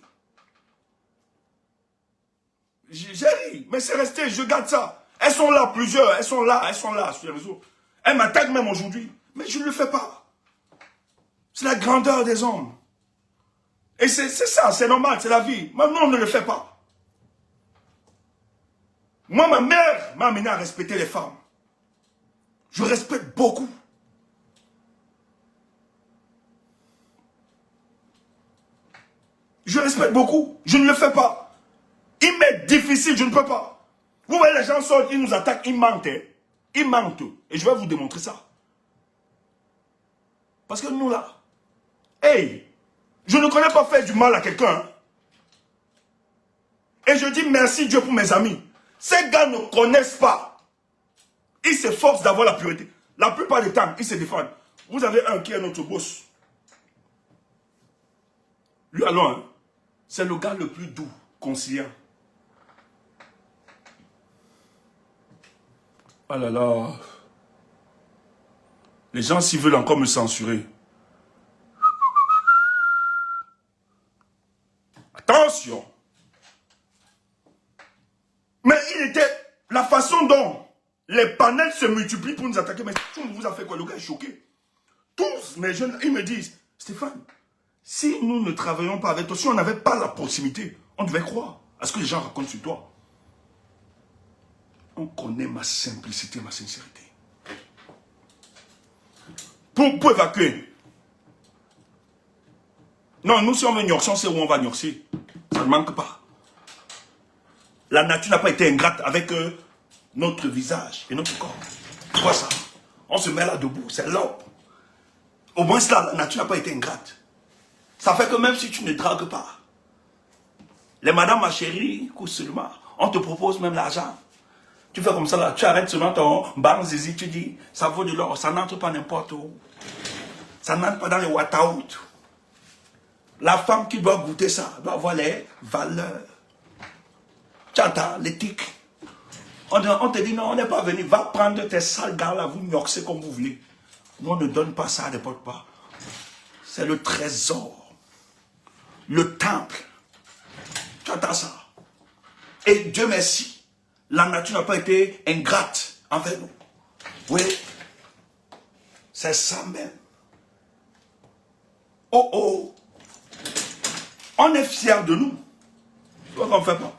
J'ai ri, mais c'est resté, je garde ça. Elles sont là, plusieurs, elles sont là sur les réseaux. Elles m'attaquent même aujourd'hui, mais je ne le fais pas. C'est la grandeur des hommes. Et c'est ça, c'est normal, c'est la vie. Maintenant, on ne le fait pas. Moi, ma mère m'a amené à respecter les femmes. Je respecte beaucoup. Je respecte beaucoup. Je ne le fais pas. Il m'est difficile, je ne peux pas. Vous voyez, les gens sortent, ils nous attaquent, ils mentent. Hein. Ils mentent. Et je vais vous démontrer ça. Parce que nous là, hey, je ne connais pas faire du mal à quelqu'un. Hein. Et je dis merci Dieu pour mes amis. Ces gars ne connaissent pas. Ils s'efforcent d'avoir la pureté. La plupart du temps, ils se défendent. Vous avez un qui est notre boss. Lui, alors, hein, c'est le gars le plus doux, conciliant. Oh là là. Les gens, s'ils veulent encore me censurer. Attention. Mais il était... La façon dont les panels se multiplient pour nous attaquer. Mais tout vous a fait quoi? Le gars est choqué. Tous mes jeunes, ils me disent, Stéphane, si nous ne travaillons pas avec toi, si on n'avait pas la proximité, on devait croire à ce que les gens racontent sur toi. On connaît ma simplicité, ma sincérité. Pour évacuer. Non, nous si on veut gnorcer, on sait où on va gnorcer. Ça ne manque pas. La nature n'a pas été ingrate avec notre visage et notre corps. C'est quoi ça? On se met là debout, c'est l'homme. Au moins là, la nature n'a pas été ingrate. Ça fait que même si tu ne dragues pas, les madames, ma chérie, écoute seulement, on te propose même l'argent. Tu fais comme ça là, tu arrêtes seulement ton bang zizi, tu dis, ça vaut de l'or, ça n'entre pas n'importe où. Ça n'entre pas dans les water. La femme qui doit goûter ça, doit avoir les valeurs. Tu entends, l'éthique. On te dit non, on n'est pas venu, va prendre tes sales gars là, vous mioxez comme vous voulez. Nous on ne donne pas ça à n'importe quoi. C'est le trésor. Le temple. Tu entends ça? Et Dieu merci, la nature n'a pas été ingrate envers nous. Oui, c'est ça même. Oh oh, on est fiers de nous. C'est quoi qu'on ne fait pas?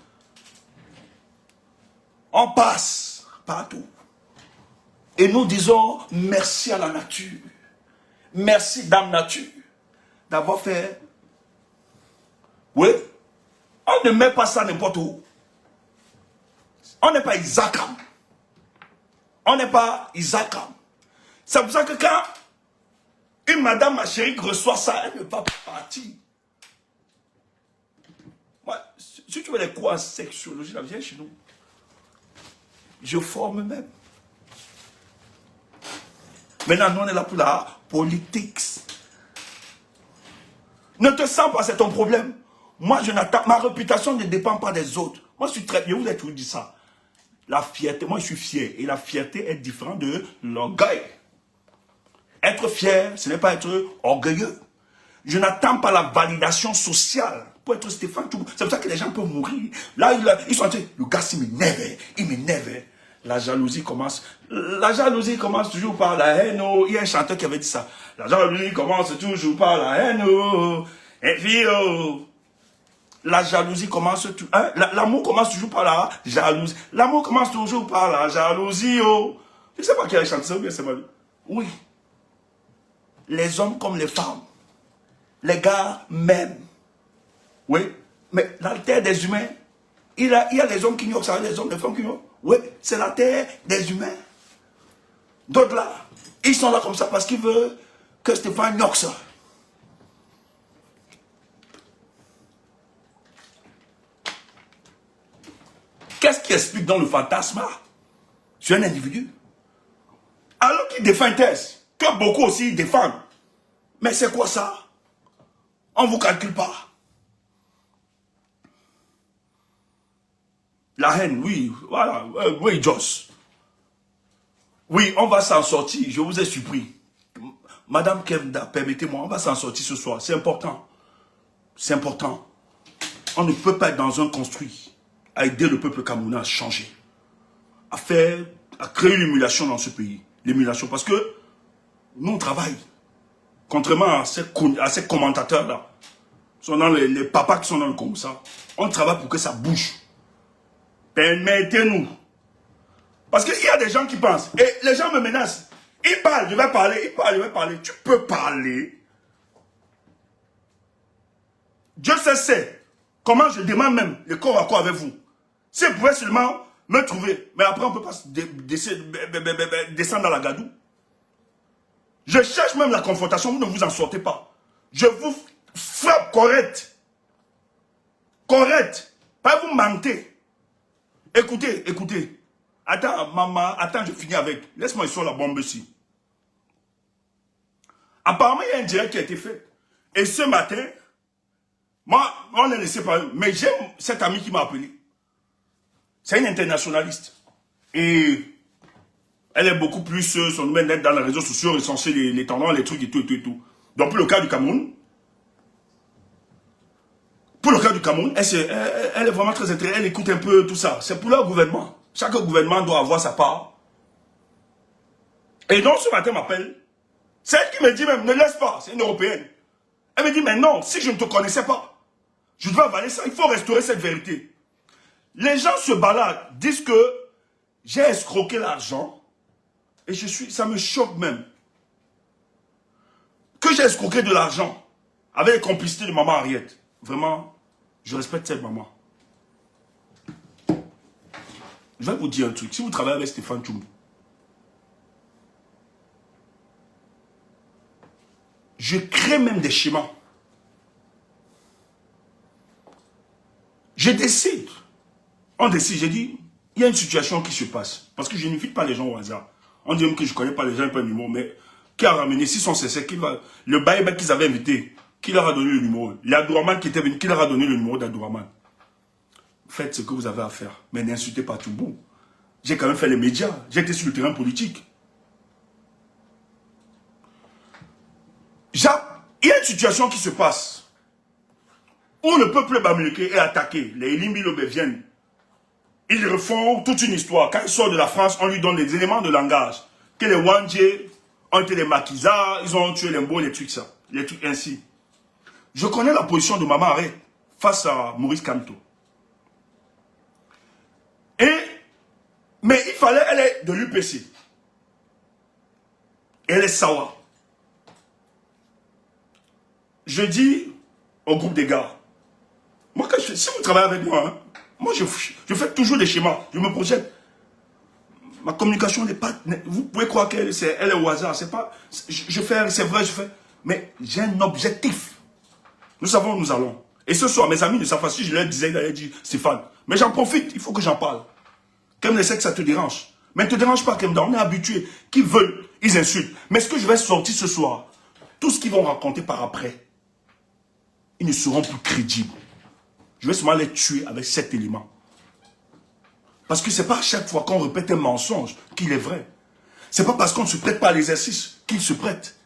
On passe partout. Et nous disons merci à la nature. Merci, Dame Nature, d'avoir fait. Oui, on ne met pas ça n'importe où. On n'est pas Isaac. On n'est pas Isaac. C'est pour ça que quand une madame, ma chérie, reçoit ça, elle ne va pas partir. Moi, si tu veux les cours en sexologie, viens chez nous. Je forme même. Maintenant, nous, on est là pour la politique. Ne te sens pas, c'est ton problème. Moi, ma réputation ne dépend pas des autres. Moi, je suis très bien, vous avez toujours dit ça. La fierté, moi, je suis fier. Et la fierté est différente de l'orgueil. Être fier, ce n'est pas être orgueilleux. Je n'attends pas la validation sociale pour être Stéphane Toubou. C'est pour ça que les gens peuvent mourir. Là, ils sont en train, le gars, il m'énerve. La jalousie commence. La jalousie commence toujours par la haine. Oh. Il y a un chanteur qui avait dit ça. La jalousie commence toujours par la haine. Oh. Et puis, oh. La jalousie commence toujours. Hein? L'amour commence toujours par la jalousie. L'amour commence toujours par la jalousie. Oh. Je ne sais pas qui a chanté ça ou bien c'est mal. Oui. Les hommes comme les femmes. Les gars même. Oui. Mais la terre des humains, il y a les hommes qui ignorent ça, les hommes, les femmes qui ignorent. Oui, c'est la terre des humains. D'autres là, ils sont là comme ça parce qu'ils veulent que Stéphane ignore ça. Qu'est-ce qui explique dans le fantasme sur un individu? Alors qu'il défend une thèse, que beaucoup aussi défendent. Mais c'est quoi ça? On ne vous calcule pas. La haine, oui, voilà, oui, Joss. Oui, on va s'en sortir, je vous ai surpris. Madame Kevda, permettez-moi, on va s'en sortir ce soir, c'est important. C'est important. On ne peut pas être dans un construit à aider le peuple camerounais à changer. À créer l'émulation dans ce pays. L'émulation, parce que nous, on travaille. Contrairement à ces commentateurs-là, sont dans les papas qui sont dans le comme ça, on travaille pour que ça bouge. Permettez-nous. Parce qu'il y a des gens qui pensent, et les gens me menacent. Ils parlent, je vais parler, ils parlent, je vais parler. Tu peux parler. Dieu sait comment je demande même le corps à corps avec vous. Si vous pouvez seulement me trouver, mais après on ne peut pas descendre dans la gadoue. Je cherche même la confrontation, vous ne vous en sortez pas. Je vous frappe correct. Correct. Pas vous mentez. Écoutez, écoutez. Attends, maman, attends, je finis avec. Laisse-moi sur la bombe ici. Apparemment, il y a un direct qui a été fait. Et ce matin, moi, on est laissé parler. Mais j'aime cette amie qui m'a appelé. C'est une internationaliste. Et elle est beaucoup plus son domaine d'être dans les réseaux sociaux, recenser les tendances, les trucs et tout, et tout, et tout. Donc, pour le cas du Cameroun, elle est vraiment très intéressée. Elle écoute un peu tout ça. C'est pour leur gouvernement. Chaque gouvernement doit avoir sa part. Et donc, ce matin, m'appelle. C'est elle qui me dit même, ne laisse pas, c'est une Européenne. Elle me dit, mais non, si je ne te connaissais pas, je dois avaler ça, il faut restaurer cette vérité. Les gens se baladent, disent que j'ai escroqué l'argent, et ça me choque même. Que j'ai escroqué de l'argent, avec la complicité de maman Henriette. Vraiment, je respecte cette maman. Je vais vous dire un truc, si vous travaillez avec Stéphane Toubou, je crée même des schémas. Je décide. On décide, j'ai dit, il y a une situation qui se passe. Parce que je n'invite pas les gens au hasard. On dit même que je ne connais pas les gens, pas le numéro, mais qui a ramené, s'ils sont sincères, le bail qu'ils avaient invité, qui leur a donné le numéro. L'Adouraman qui était venu, qui leur a donné le numéro d'Adouraman. Faites ce que vous avez à faire, mais n'insultez pas Toubou. J'ai quand même fait les médias, j'ai été sur le terrain politique. Il y a une situation qui se passe où le peuple bamileke est attaqué. Les Elimbilobe viennent. Ils refont toute une histoire. Quand il sort de la France, on lui donne des éléments de langage. Que les Wandje ont été des maquisards, ils ont tué les Mbo, les trucs ça. Les trucs ainsi. Je connais la position de Maman Arrête face à Maurice Kamto. Et Mais il fallait, elle est de l'UPC. Elle est Sawa. Je dis au groupe des gars, moi, si vous travaillez avec moi, hein, moi je fais toujours des schémas, je me projette. Ma communication n'est pas... Vous pouvez croire qu'elle est au hasard, c'est pas... Je fais, c'est vrai, je fais... Mais j'ai un objectif. Nous savons où nous allons. Et ce soir, mes amis ne savent pas, si je leur disais, ils allaient dire, Stéphane, mais j'en profite, il faut que j'en parle. Comme les que ça te dérange. Mais ne te dérange pas, Kemda, on est habitués. Qui veulent, ils insultent. Mais ce que je vais sortir ce soir, tout ce qu'ils vont raconter par après, ils ne seront plus crédibles. Je vais seulement les tuer avec cet élément. Parce que ce n'est pas à chaque fois qu'on répète un mensonge qu'il est vrai. Ce n'est pas parce qu'on ne se prête pas à l'exercice qu'il se prête.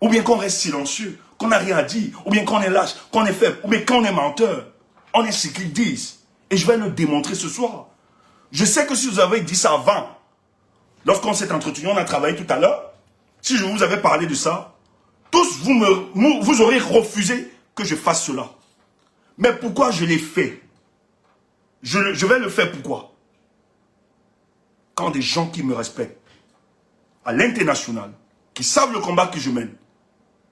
Ou bien qu'on reste silencieux, qu'on n'a rien à dire, ou bien qu'on est lâche, qu'on est faible, ou bien qu'on est menteur. On est ce qu'ils disent. Et je vais le démontrer ce soir. Je sais que si vous avez dit ça avant, lorsqu'on s'est entretenu, on a travaillé tout à l'heure, si je vous avais parlé de ça, tous vous aurez refusé que je fasse cela. Mais pourquoi je l'ai fait? Je vais le faire pourquoi? Quand des gens qui me respectent, à l'international, qui savent le combat que je mène,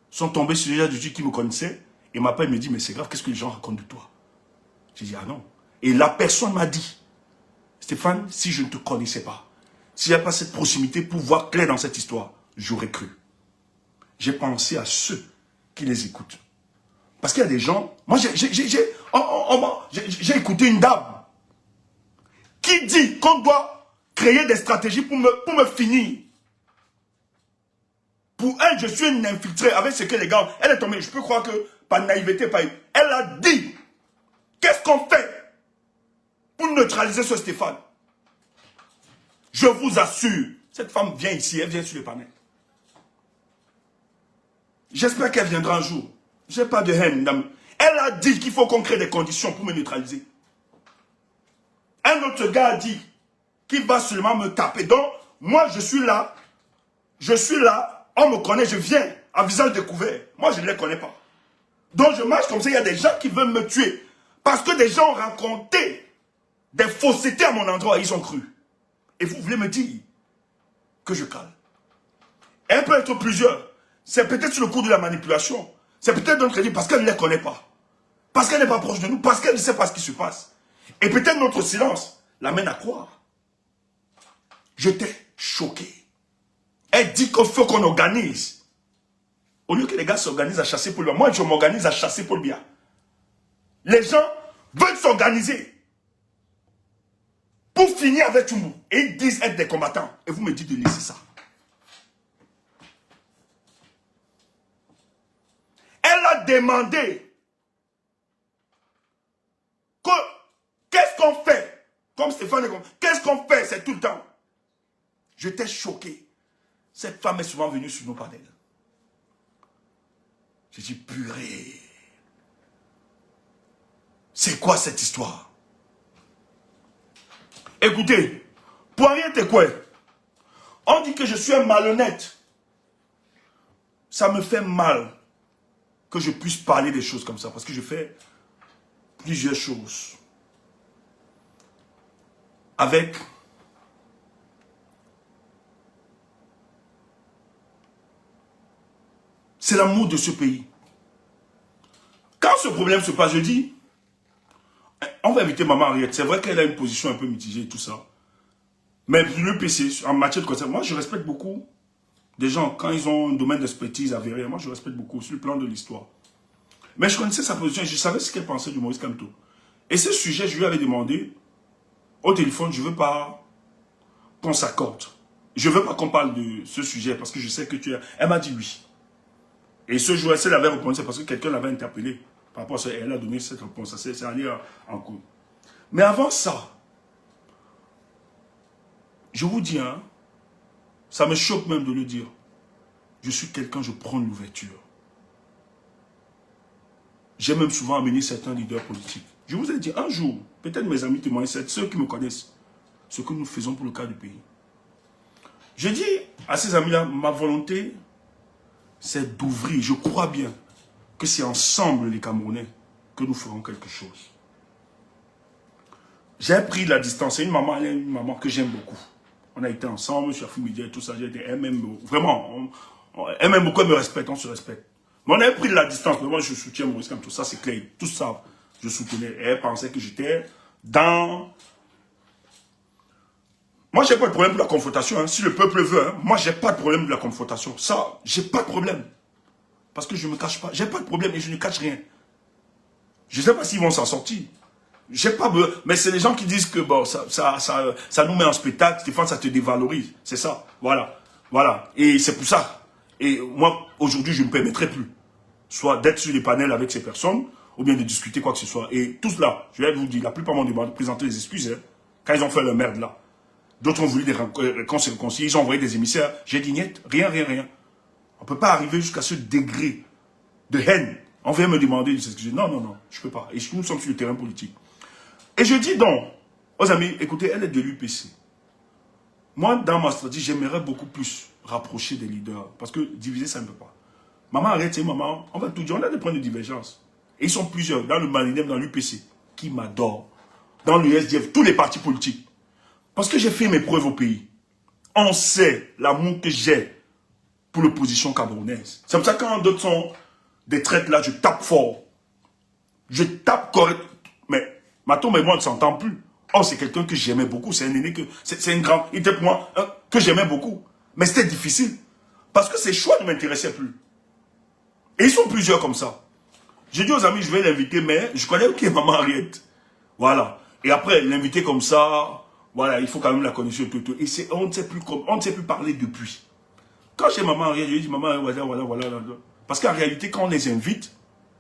sont tombés sur des gens qui me connaissaient, et m'appellent et me disent, mais c'est grave, qu'est-ce que les gens racontent de toi? J'ai dit, ah non. Et la personne m'a dit, Stéphane, si je ne te connaissais pas, s'il n'y a pas cette proximité pour voir clair dans cette histoire, j'aurais cru. J'ai pensé à ceux qui les écoutent. Parce qu'il y a des gens, moi j'ai écouté une dame qui dit qu'on doit créer des stratégies pour me finir. Pour elle, je suis une infiltrée avec ce que les gars, elle est tombée, je peux croire que par naïveté, elle a dit, qu'est-ce qu'on fait pour neutraliser ce Stéphane? Je vous assure, cette femme vient ici, elle vient sur le panel. J'espère qu'elle viendra un jour. Je n'ai pas de haine, dame. Elle a dit qu'il faut qu'on crée des conditions pour me neutraliser. Un autre gars a dit qu'il va seulement me taper. Donc, moi, je suis là, on me connaît, je viens à visage découvert. Moi, je ne les connais pas. Donc, je marche comme ça, il y a des gens qui veulent me tuer. Parce que des gens ont raconté des faussetés à mon endroit, ils ont cru. Et vous voulez me dire que je cale. Elle peut être plusieurs. C'est peut-être sur le coup de la manipulation. C'est peut-être notre crédit parce qu'elle ne les connaît pas. Parce qu'elle n'est pas proche de nous. Parce qu'elle ne sait pas ce qui se passe. Et peut-être notre silence l'amène à croire. J'étais choqué. Elle dit qu'il faut qu'on organise. Au lieu que les gars s'organisent à chasser pour le bien. Moi, je m'organise à chasser pour le bien. Les gens veulent s'organiser pour finir avec Tchumbu. Et ils disent être des combattants. Et vous me dites de laisser ça. Elle a demandé que qu'est-ce qu'on fait? Comme Stéphane, qu'est-ce qu'on fait? C'est tout le temps. J'étais choqué. Cette femme est souvent venue sur nos panels. J'ai dit, purée. C'est quoi cette histoire? Écoutez, Poirier Tekwe, on dit que je suis un malhonnête. Ça me fait mal que je puisse parler des choses comme ça, parce que je fais plusieurs choses avec c'est l'amour de ce pays. Quand ce problème se passe, je dis, on va inviter Maman Henriette. C'est vrai qu'elle a une position un peu mitigée et tout ça. Mais le PC, en matière de conseil, moi je respecte beaucoup des gens, quand ils ont un domaine d'expertise avéré, moi je respecte beaucoup sur le plan de l'histoire. Mais je connaissais sa position et je savais ce qu'elle pensait du Maurice Kamto. Et ce sujet, je lui avais demandé au téléphone, je ne veux pas qu'on s'accorde. Je ne veux pas qu'on parle de ce sujet parce que je sais que tu es... Elle m'a dit oui. Et ce jour, elle avait répondu, c'est parce que quelqu'un l'avait interpellé. Par rapport à ça, elle a donné cette réponse. C'est allé en cours. Mais avant ça, je vous dis, hein, ça me choque même de le dire. Je suis quelqu'un, je prends l'ouverture. J'ai même souvent amené certains leaders politiques. Je vous ai dit un jour, peut-être mes amis témoignent, ceux qui me connaissent, ce que nous faisons pour le cas du pays. Je dis à ces amis-là, ma volonté, c'est d'ouvrir. Je crois bien que c'est ensemble les Camerounais que nous ferons quelque chose. j'ai pris la distance. C'est une maman que j'aime beaucoup. On a été ensemble, je suis média et tout ça. Elle m'aime beaucoup. Vraiment, elle m'aime beaucoup, elle me respecte, on se respecte. Mais on avait pris de la distance. Mais moi, je soutiens Maurice comme tout ça, c'est clair. Tout ça, je soutenais. Et elle pensait que j'étais dans... Moi, j'ai pas de problème de la confrontation. Hein. Si le peuple veut, hein, moi, j'ai pas de problème de la confrontation. Ça, j'ai pas de problème. Parce que je me cache pas. J'ai pas de problème et je ne cache rien. Je sais pas s'ils vont s'en sortir. J'ai pas besoin. Mais c'est les gens qui disent que bon, ça nous met en spectacle, Stéphane, ça te dévalorise. C'est ça. Voilà. Voilà. Et c'est pour ça. Et moi, aujourd'hui, je ne me permettrai plus. Soit d'être sur les panels avec ces personnes, ou bien de discuter quoi que ce soit. Et tout cela, je vais vous dire, la plupart m'ont demandé de présenter des excuses, hein, quand ils ont fait leur merde là. D'autres ont voulu qu'on se réconcilie, ils ont envoyé des émissaires. J'ai dit, niet, rien. On ne peut pas arriver jusqu'à ce degré de haine. On vient me demander de s'excuser. Non, je ne peux pas. Et nous sommes sur le terrain politique. Et je dis donc, aux amis, écoutez, elle est de l'UPC. Moi, dans ma stratégie, j'aimerais beaucoup plus rapprocher des leaders. Parce que diviser, ça ne peut pas. Maman, arrêtez, maman. On va tout dire, on a des points de divergence. Et ils sont plusieurs, dans le Malinem, dans l'UPC, qui m'adorent. Dans le SDF, tous les partis politiques. Parce que j'ai fait mes preuves au pays. On sait l'amour que j'ai pour l'opposition camerounaise. C'est pour ça que quand d'autres sont des traites là, je tape fort. Je tape correct. Mais Matom et moi, on ne s'entend plus. Oh, c'est quelqu'un que j'aimais beaucoup. C'est un aîné que... C'est un grand... Il était pour moi que j'aimais beaucoup. Mais c'était difficile. Parce que ses choix ne m'intéressaient plus. Et ils sont plusieurs comme ça. J'ai dit aux amis, je vais l'inviter, mais je connais qui est Maman Henriette. Voilà. Et après, l'inviter comme ça... Voilà, il faut quand même la connaître tout. Et on ne sait plus parler depuis. Quand j'ai maman Henriette, je lui dis maman, voilà. Parce qu'en réalité, quand on les invite,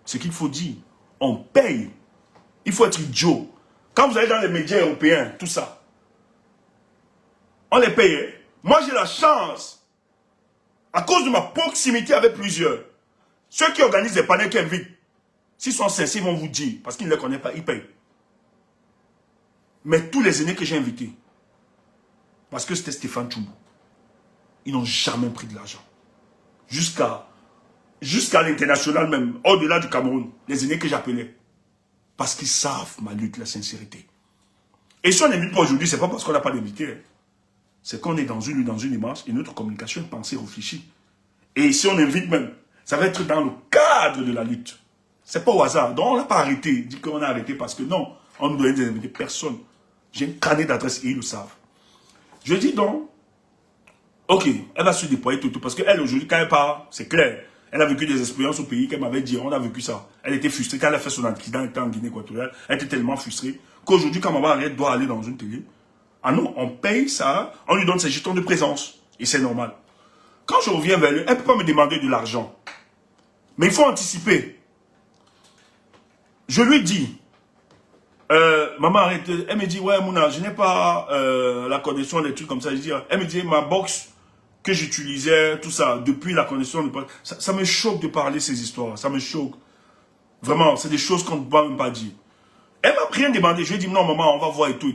ce qu'il faut dire, on paye. Il faut être idiot. Quand vous allez dans les médias européens, tout ça, on les paye. Hein? Moi, j'ai la chance, à cause de ma proximité avec plusieurs, ceux qui organisent les panels qui invitent, s'ils sont sincères, ils vont vous dire, parce qu'ils ne les connaissent pas, ils payent. Mais tous les aînés que j'ai invités, parce que c'était Stéphane Tchoubou, ils n'ont jamais pris de l'argent. Jusqu'à l'international même, au-delà du Cameroun, les aînés que j'appelais. Parce qu'ils savent ma lutte, la sincérité. Et si on n'invite pas aujourd'hui, ce n'est pas parce qu'on n'a pas d'invité. Hein. C'est qu'on est dans une démarche et notre communication est pensée, réfléchie. Et si on invite même, ça va être dans le cadre de la lutte. Ce n'est pas au hasard. Donc on n'a pas arrêté. Dit qu'on a arrêté parce que non, on nous donnait des invités. Personne. J'ai un carnet d'adresses et ils le savent. Je dis donc, ok, elle va se déployer tout. Parce qu'elle, aujourd'hui, quand elle part, c'est clair. Elle a vécu des expériences au pays qu'elle m'avait dit, on a vécu ça. Elle était frustrée. Quand elle a fait son accident, elle était en Guinée équatoriale. Elle était tellement frustrée qu'aujourd'hui, quand maman Henriette doit aller dans une télé, ah non, on paye ça, on lui donne ses jetons de présence. Et c'est normal. Quand je reviens vers elle, elle ne peut pas me demander de l'argent. Mais il faut anticiper. Je lui dis, maman arrête, elle me dit, ouais Mouna, je n'ai pas la connexion, des trucs comme ça. Je dis, elle me dit, ma box que j'utilisais, tout ça, depuis la connexion, ça me choque de parler ces histoires, ça me choque. Vraiment, c'est des choses qu'on ne peut même pas dire. Elle m'a rien demandé, je lui ai dit, non maman, on va voir et tout.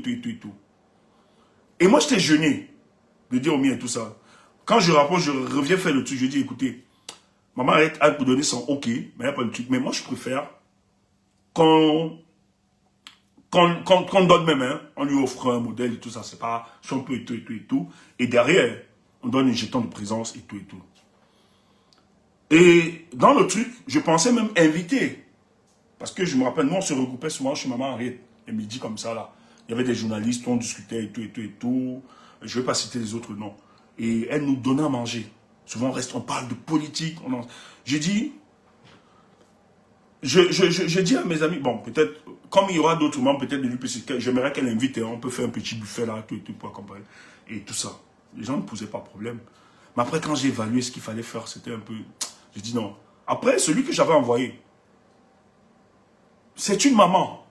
Et moi, j'étais gêné de dire au mien et tout ça. Quand je rapproche, je reviens faire le truc, je dis, écoutez, maman arrête, elle peut donner son ok, mais il n'y a pas de truc. Mais moi, je préfère qu'on donne même, hein, on lui offre un modèle et tout ça, c'est pas, si on peut et tout. Et derrière, on donne un jeton de présence et tout. Et dans le truc, je pensais même inviter. Parce que je me rappelle, nous, on se regroupait souvent chez maman Henriette, les midis comme ça, là. Il y avait des journalistes, on discutait et tout. Je ne vais pas citer les autres noms. Et elle nous donnait à manger. Souvent, on parle de politique. Je dis à mes amis, bon, peut-être, comme il y aura d'autres membres, peut-être de l'UPC, j'aimerais qu'elle invite, on peut faire un petit buffet là, tout pour accompagner. Et tout ça. Les gens ne posaient pas de problème. Mais après, quand j'ai évalué ce qu'il fallait faire, c'était un peu... J'ai dit non. Après, celui que j'avais envoyé, c'est une maman.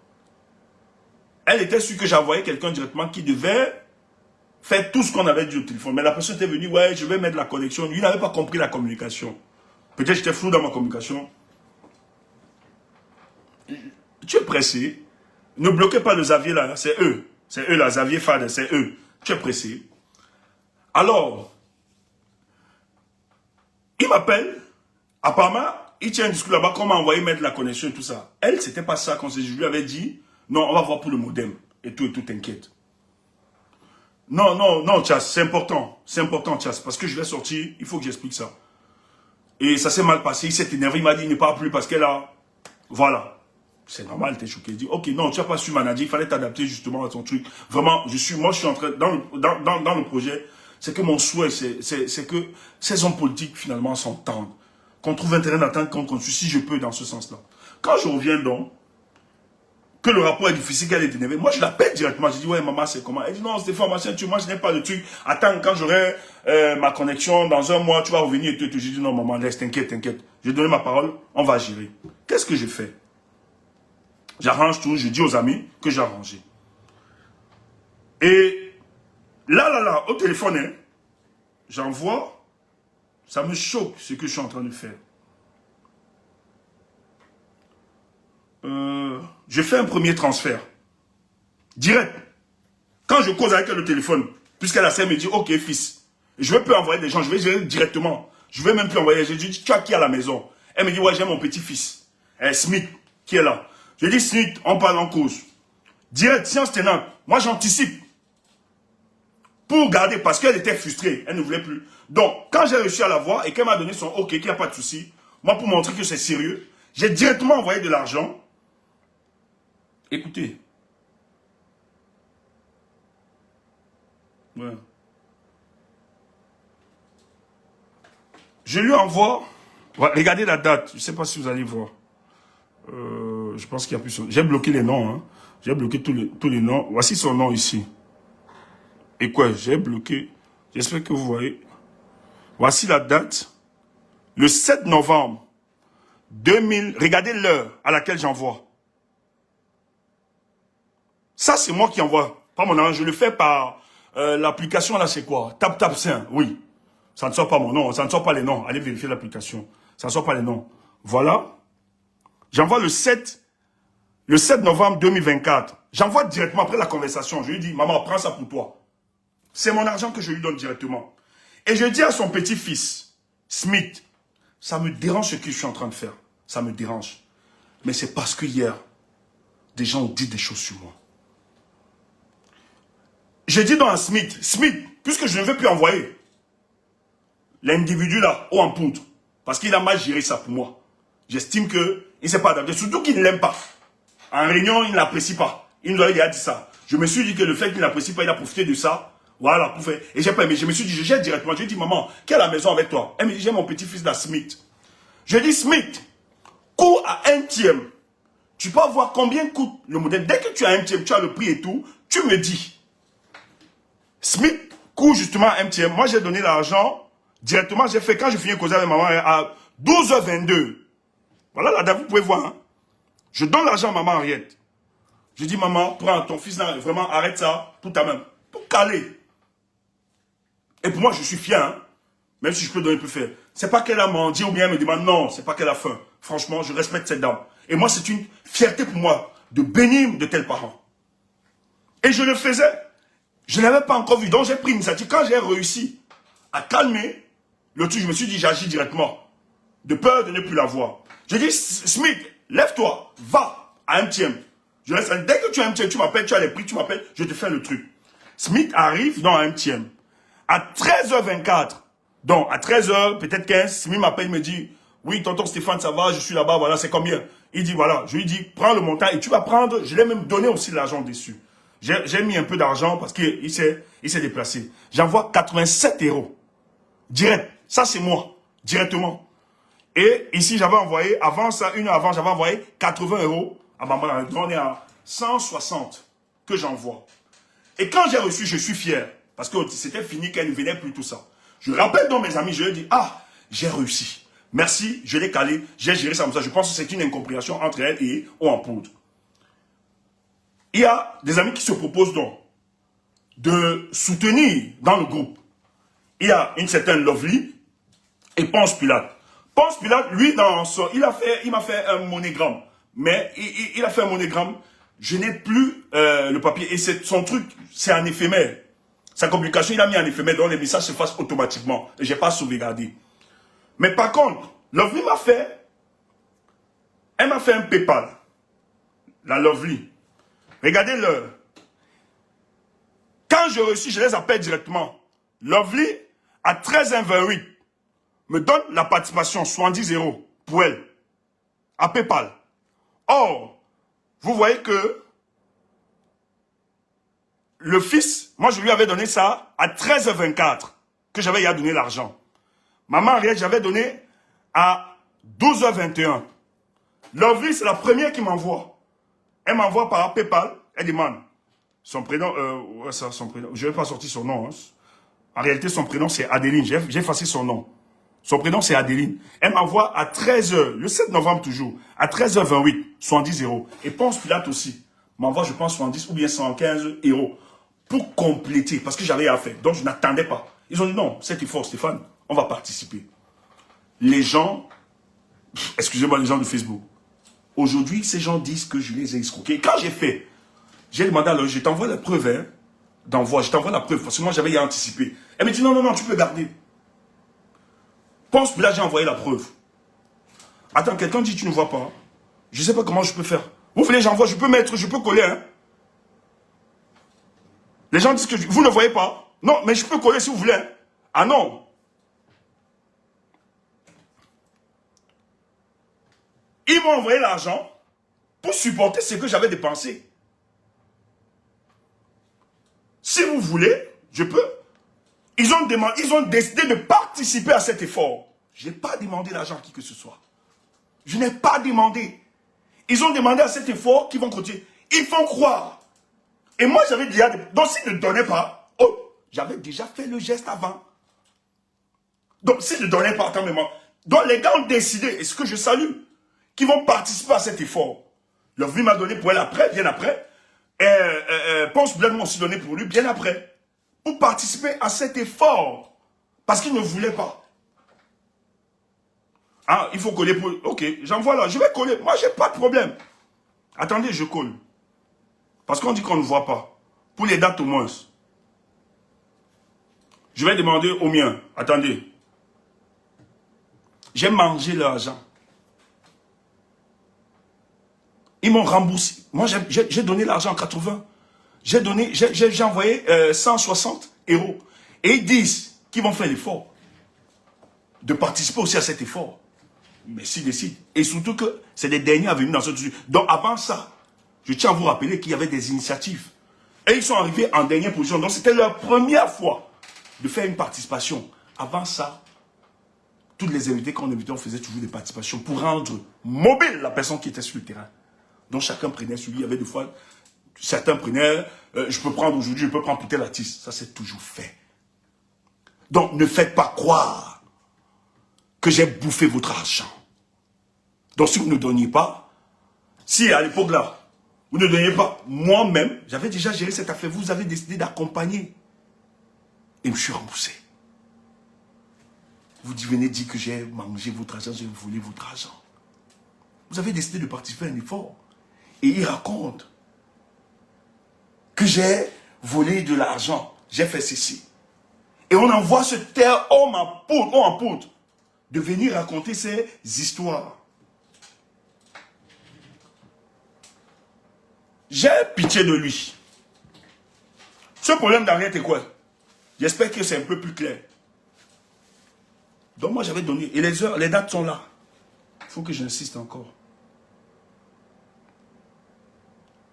Elle était sûre que j'envoyais quelqu'un directement qui devait faire tout ce qu'on avait dit au téléphone. Mais la personne était venue, ouais, je vais mettre la connexion. Lui, il n'avait pas compris la communication. Peut-être j'étais flou dans ma communication. Tu es pressé. Ne bloquez pas le Xavier là, c'est eux. C'est eux là, Xavier Fad, c'est eux. Tu es pressé. Alors, il m'appelle. Apparemment, il tient un discours là-bas, qu'on m'a envoyé mettre la connexion et tout ça. Elle, c'était pas ça. Quand je lui avais dit, non, on va voir pour le modem. et tout, t'inquiète. Non, non, non, Chas, c'est important, Chas, parce que je vais sortir, il faut que j'explique ça. Et ça s'est mal passé, il s'est énervé, il m'a dit, il ne parle plus parce qu'elle a... Voilà. C'est normal, t'es choqué. Il dit, ok, non, tu n'as pas su manager, il fallait t'adapter justement à ton truc. Vraiment, moi, je suis en train, dans le projet, c'est que mon souhait, c'est que ces hommes politiques, finalement, s'entendent. Qu'on trouve intérêt d'entendre qu'on si je peux, dans ce sens-là. Quand je reviens donc, que le rapport est difficile, qu'elle est énervée, moi, je l'appelle directement. Je dis, ouais, maman, c'est comment? Elle dit, non, Stéphane, machin, moi, je n'ai pas de truc. Attends, quand j'aurai ma connexion, dans un mois, tu vas revenir et tout. Je dis, non, maman, laisse, t'inquiète. J'ai donné ma parole, on va gérer. Qu'est-ce que j'ai fait? J'arrange tout, je dis aux amis que j'ai arrangé. Et là, au téléphone, hein, j'envoie, ça me choque ce que je suis en train de faire. Je fais un premier transfert. Direct. Quand je cause avec elle au téléphone, puisqu'elle a ça, elle me dit, ok, fils, je ne vais plus envoyer des gens, je vais gérer directement. Je ne vais même plus envoyer. Je dis, tu as qui à la maison? Elle me dit, ouais, j'ai mon petit-fils, Smith, qui est là. Je dis, Smith, on parle en cause. Direct, science tenante. Moi, j'anticipe. Pour garder, parce qu'elle était frustrée, elle ne voulait plus. Donc, quand j'ai réussi à la voir et qu'elle m'a donné son OK, qu'il n'y a pas de souci, moi, pour montrer que c'est sérieux, j'ai directement envoyé de l'argent. Écoutez. Ouais. Je lui envoie. Ouais, regardez la date. Je ne sais pas si vous allez voir. Je pense qu'il y a plus. J'ai bloqué les noms. Hein. J'ai bloqué tous les noms. Voici son nom ici. Et quoi? J'ai bloqué. J'espère que vous voyez. Voici la date. Le 7 novembre 2000. Regardez l'heure à laquelle j'envoie. Ça, c'est moi qui envoie. Pas mon nom. Je le fais par l'application là, c'est quoi? TapTapSaint. Oui. Ça ne sort pas mon nom. Ça ne sort pas les noms. Allez vérifier l'application. Ça ne sort pas les noms. Voilà. J'envoie le 7 novembre 2024. J'envoie directement après la conversation. Je lui dis, maman, prends ça pour toi. C'est mon argent que je lui donne directement. Et je dis à son petit-fils, Smith, ça me dérange ce que je suis en train de faire. Ça me dérange. Mais c'est parce que hier, des gens ont dit des choses sur moi. Je dis donc à Smith, puisque je ne veux plus envoyer l'individu là, haut en poudre, parce qu'il a mal géré ça pour moi. J'estime qu'il ne s'est pas adapté. Surtout qu'il ne l'aime pas. En réunion, il ne l'apprécie pas. Il nous a dit ça. Je me suis dit que le fait qu'il ne l'apprécie pas, il a profité de ça. Voilà, pour faire. Et j'ai pas aimé. Je me suis dit, je jette directement. Je lui ai dit, maman, qui est à la maison avec toi? Elle me dit, j'ai mon petit-fils là, Smith. Je dis, Smith, cours à 1/3. Tu peux voir combien coûte le modèle. Dès que tu as 1/3, tu as le prix et tout, tu me dis. Smith court justement à 1/3. Moi, j'ai donné l'argent directement. J'ai fait, quand je finis de causer avec maman, à 12h22. Voilà la date, vous pouvez voir. Hein. Je donne l'argent à maman Henriette. Je dis, maman, prends ton fils là, vraiment, arrête ça, tout à même. Pour caler. Et pour moi, je suis fier, hein, même si je peux donner plus faire. C'est pas qu'elle a menti ou bien elle me demande, non, c'est pas qu'elle a faim. Franchement, je respecte cette dame. Et moi, c'est une fierté pour moi de bénir de tels parents. Et je le faisais. Je ne l'avais pas encore vu. Donc, j'ai pris une initiative. Quand j'ai réussi à calmer le truc, je me suis dit, j'agis directement. De peur de ne plus la voir. Je dis, Smith, lève-toi, va à 1/3. Je reste, dès que tu as 1/3, tu m'appelles, tu as les prix, tu m'appelles, je te fais le truc. Smith arrive dans 1/3. À 13h24, donc à 13h, peut-être 15, Smith m'appelle, il me dit, oui, tonton Stéphane, ça va, je suis là-bas, voilà, c'est combien? Il dit, voilà, je lui dis, prends le montant et tu vas prendre, je lui ai même donné aussi l'argent dessus. J'ai mis un peu d'argent parce qu'il s'est déplacé. J'envoie 87 €. Direct. Ça, c'est moi. Directement. Et ici, j'avais envoyé, avant ça, une heure avant, j'avais envoyé 80 € à maman. Donc, on est à 160 que j'envoie. Et quand j'ai reçu, je suis fier. Parce que c'était fini, qu'elle ne venait plus, tout ça. Je rappelle donc mes amis, je leur dis, ah, j'ai réussi. Merci, je l'ai calé, j'ai géré ça comme ça. Je pense que c'est une incompréhension entre elle et Haut en Poudre. Il y a des amis qui se proposent donc de soutenir dans le groupe. Il y a une certaine Lovely et Ponce Pilate. Ponce Pilate, lui, il m'a fait un monogramme. Mais il a fait un monogramme. Je n'ai plus le papier. Et son truc, c'est un éphémère. Sa communication, il a mis en éphémère, donc les messages se fassent automatiquement. Et je n'ai pas sauvegardé. Mais par contre, Lovely elle m'a fait un PayPal. La Lovely. Regardez l'heure. Quand je reçus, je les appelle directement. Lovely, à 13h28, me donne la participation, 70 € pour elle, à PayPal. Or, vous voyez que le fils, moi je lui avais donné ça à 13h24, que j'avais y à donner l'argent. Maman Ariel, j'avais donné à 12h21. Lovely, c'est la première qui m'envoie. Elle m'envoie par PayPal, elle demande son prénom, ouais, ça, son prénom, je ne vais pas sortir son nom. Hein. En réalité, son prénom c'est Adeline, j'ai effacé son nom. Son prénom c'est Adeline. Elle m'envoie à 13h, le 7 novembre toujours, à 13h28, 70 €. Et Ponce Pilate aussi m'envoie, je pense, 70 ou bien 115 € pour compléter, parce que j'avais à faire. Donc je n'attendais pas. Ils ont dit non, cet effort, Stéphane, on va participer. Les gens, excusez-moi les gens de Facebook, aujourd'hui, ces gens disent que je les ai escroqués. Quand j'ai fait, j'ai demandé à l'autre, je t'envoie la preuve hein, d'envoi, je t'envoie la preuve, parce que moi j'avais anticipé. Elle me dit non, non, non, tu peux garder. Pense que là j'ai envoyé la preuve. Attends, quelqu'un dit tu ne vois pas. Je ne sais pas comment je peux faire. Vous voulez j'envoie, je peux mettre, je peux coller. Hein. Les gens disent que vous ne voyez pas. Non, mais je peux coller si vous voulez. Hein. Ah non. Ils m'ont envoyé l'argent pour supporter ce que j'avais dépensé. Si vous voulez, je peux. Ils ont décidé de participer à cet effort. Je n'ai pas demandé l'argent à qui que ce soit. Je n'ai pas demandé. Ils ont demandé à cet effort qu'ils vont continuer. Ils font croire. Et moi, j'avais déjà... Donc, s'ils ne donnaient pas, oh, j'avais déjà fait le geste avant. Donc, s'ils ne donnaient pas, attends, donc, les gars ont décidé, et ce que je salue, qu'ils vont participer à cet effort. Leur vie m'a donné pour elle après, bien après. Ponce Pilate m'a aussi donné pour lui, bien après. Pour participer à cet effort. Parce qu'ils ne voulaient pas. Ah, il faut coller pour... Ok, j'envoie là, je vais coller. Moi, j'ai pas de problème. Attendez, je colle. Parce qu'on dit qu'on ne voit pas. Pour les dates au moins. Je vais demander au mien. Attendez. J'ai mangé l'argent. Ils m'ont remboursé. Moi, j'ai donné l'argent en 80. J'ai envoyé 160 €. Et ils disent qu'ils vont faire l'effort de participer aussi à cet effort. Mais s'ils décident. Et surtout que c'est les derniers à venir dans ce sujet. Donc avant ça, je tiens à vous rappeler qu'il y avait des initiatives. Et ils sont arrivés en dernière position. Donc c'était leur première fois de faire une participation. Avant ça, toutes les invités qu'on invitait, on faisait toujours des participations pour rendre mobile la personne qui était sur le terrain. Donc chacun prenait celui, il y avait des fois, certains prenaient, je peux prendre aujourd'hui, je peux prendre pour tel artiste. Ça c'est toujours fait. Donc ne faites pas croire que j'ai bouffé votre argent. Donc si vous ne donniez pas, si à l'époque là, vous ne donniez pas, moi-même, j'avais déjà géré cette affaire, vous avez décidé d'accompagner. Et je me suis remboursé. Vous venez dire que j'ai mangé votre argent, j'ai volé votre argent. Vous avez décidé de participer à un effort. Et il raconte que j'ai volé de l'argent, j'ai fait ceci. Et on envoie ce tel homme en poudre de venir raconter ces histoires. J'ai pitié de lui. Ce problème d'Ariel est quoi? J'espère que c'est un peu plus clair. Donc moi j'avais donné. Et les heures, les dates sont là. Il faut que j'insiste encore.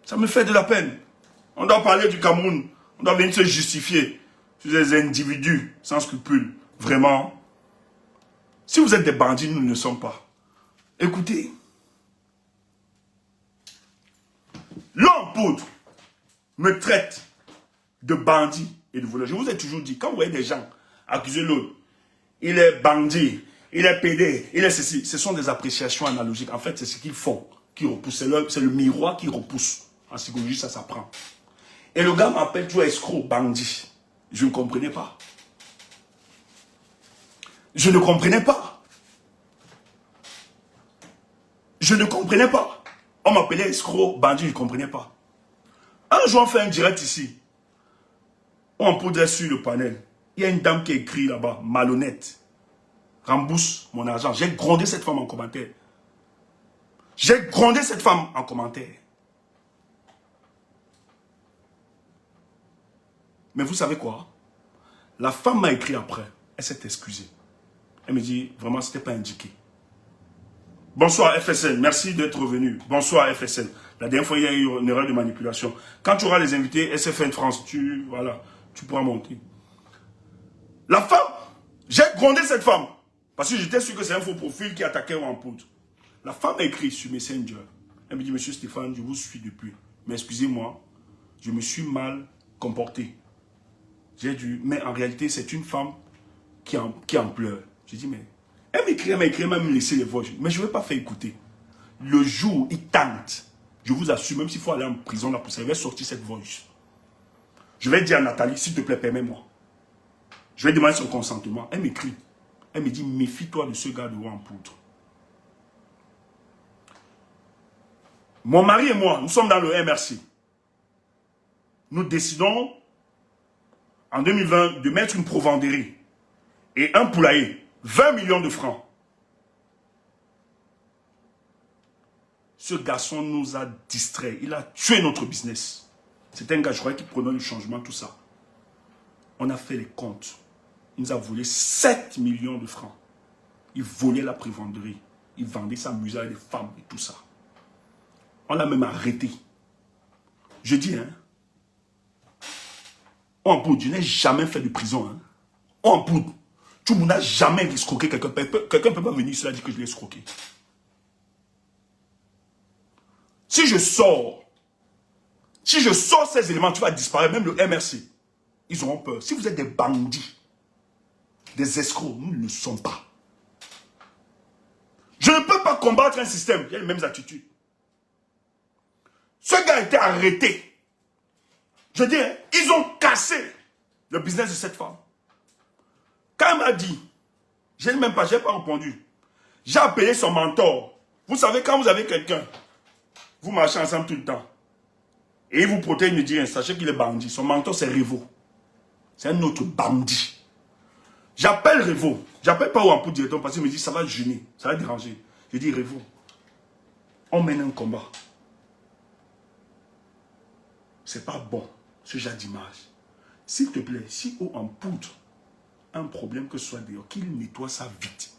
Ça me fait de la peine. On doit parler du Cameroun. On doit venir se justifier sur des individus sans scrupules. Vraiment. Si vous êtes des bandits, nous ne le sommes pas. Écoutez. L'homme poudre me traite de bandit et de voleur. Je vous ai toujours dit, quand vous voyez des gens accuser l'autre, il est bandit, il est pédé, il est ceci, ce sont des appréciations analogiques. En fait, c'est ce qu'ils font qui repousse. C'est le miroir qui repousse. En psychologie, ça s'apprend. Et le gars m'appelle toujours escroc, bandit. Je ne comprenais pas. Je ne comprenais pas. Je ne comprenais pas. On m'appelait escroc, bandit, je ne comprenais pas. Un jour, on fait un direct ici. On poudre sur le panel. Il y a une dame qui écrit là-bas, malhonnête. Rembourse mon argent. J'ai grondé cette femme en commentaire. J'ai grondé cette femme en commentaire. Mais vous savez quoi? La femme m'a écrit après. Elle s'est excusée. Elle me dit, vraiment, ce n'était pas indiqué. Bonsoir FSL, merci d'être revenu. Bonsoir FSL. La dernière fois, il y a eu une erreur de manipulation. Quand tu auras les invités, SFN France, tu pourras monter. La femme, j'ai grondé cette femme. Parce que j'étais sûr que c'est un faux profil qui attaquait ou en poudre. La femme a écrit sur Messenger. Elle me dit, monsieur Stéphane, je vous suis depuis. Mais excusez-moi, je me suis mal comporté. J'ai dû, mais en réalité, c'est une femme qui en pleure. J'ai dit, mais elle m'écrit, même me laisser les voix. Mais je ne vais pas faire écouter. Le jour où il tente, je vous assure, même s'il faut aller en prison là pour ça, je vais sortir cette voice. Je vais dire à Nathalie, s'il te plaît, permets-moi. Je vais demander son consentement. Elle m'écrit. Elle me dit, méfie-toi de ce gars de haut en poudre. Mon mari et moi, nous sommes dans le MRC. Nous décidons, en 2020, de mettre une provenderie et un poulailler. 20 millions de francs. Ce garçon nous a distraits. Il a tué notre business. C'était un gars, je croyais, qui prenait le changement, tout ça. On a fait les comptes. Il nous a volé 7 millions de francs. Il volait la prévenderie. Il vendait sa musique avec des femmes et tout ça. On l'a même arrêté. Je dis, hein. En poudre, je n'ai jamais fait de prison. Hein. En poudre. Tu n'as jamais escroqué quelqu'un. Quelqu'un ne peut pas venir ici et dire que je l'ai escroqué. Si je sors ces éléments, tu vas disparaître. Même le MRC, ils auront peur. Si vous êtes des bandits, des escrocs, nous ne le sommes pas. Je ne peux pas combattre un système. Il y a les mêmes attitudes. Ce gars a été arrêté. Je dis, hein, ils ont cassé le business de cette femme. Quand elle m'a dit, je n'ai pas répondu. J'ai appelé son mentor. Vous savez, quand vous avez quelqu'un, vous marchez ensemble tout le temps, et il vous protège, il ne dit rien, sachez qu'il est bandit. Son mentor, c'est Revo. C'est un autre bandit. J'appelle Revo. J'appelle pas Ouampou directement parce qu'il me dit, ça va gêner, ça va déranger. Je dis, Revo, on mène un combat. C'est pas bon, ce genre d'image. S'il te plaît, si Ouampou un problème que ce soit dehors, qu'il nettoie ça vite.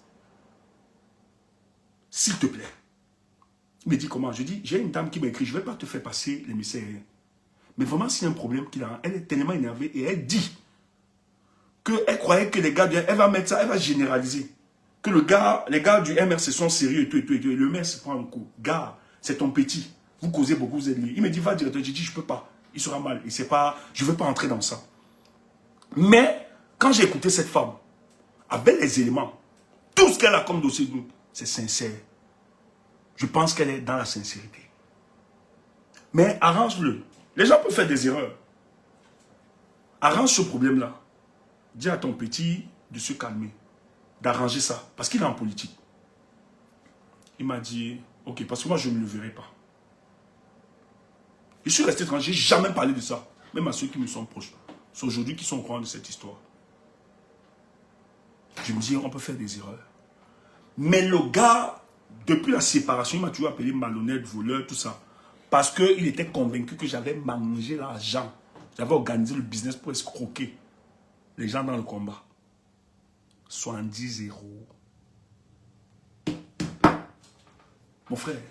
S'il te plaît. Il me dit comment? Je dis, j'ai une dame qui m'a écrit, je ne vais pas te faire passer les messages. Mais vraiment, s'il y a un problème qu'il a, elle est tellement énervée et elle dit qu'elle croyait que les gars, elle va mettre ça, elle va généraliser. Que les gars du MRC sont sérieux et tout. Et le maire se prend un coup. Gars, c'est ton petit. Vous causez beaucoup, vous êtes liés. Il me dit, va directeur. J'ai dit, je ne peux pas. Il sera mal. Et c'est pas, je ne veux pas entrer dans ça. Mais, quand j'ai écouté cette femme, avec les éléments, tout ce qu'elle a comme dossier, c'est sincère. Je pense qu'elle est dans la sincérité. Mais arrange-le. Les gens peuvent faire des erreurs. Arrange ce problème-là. Dis à ton petit de se calmer, d'arranger ça, parce qu'il est en politique. Il m'a dit, ok, parce que moi je ne me le verrai pas. Je suis resté tranquille, je n'ai jamais parlé de ça, même à ceux qui me sont proches. C'est aujourd'hui qui sont au courant de cette histoire. Je me dis, on peut faire des erreurs. Mais le gars, depuis la séparation, il m'a toujours appelé malhonnête, voleur, tout ça. Parce qu'il était convaincu que j'avais mangé l'argent. J'avais organisé le business pour escroquer les gens dans le combat. 70 euros. Mon frère,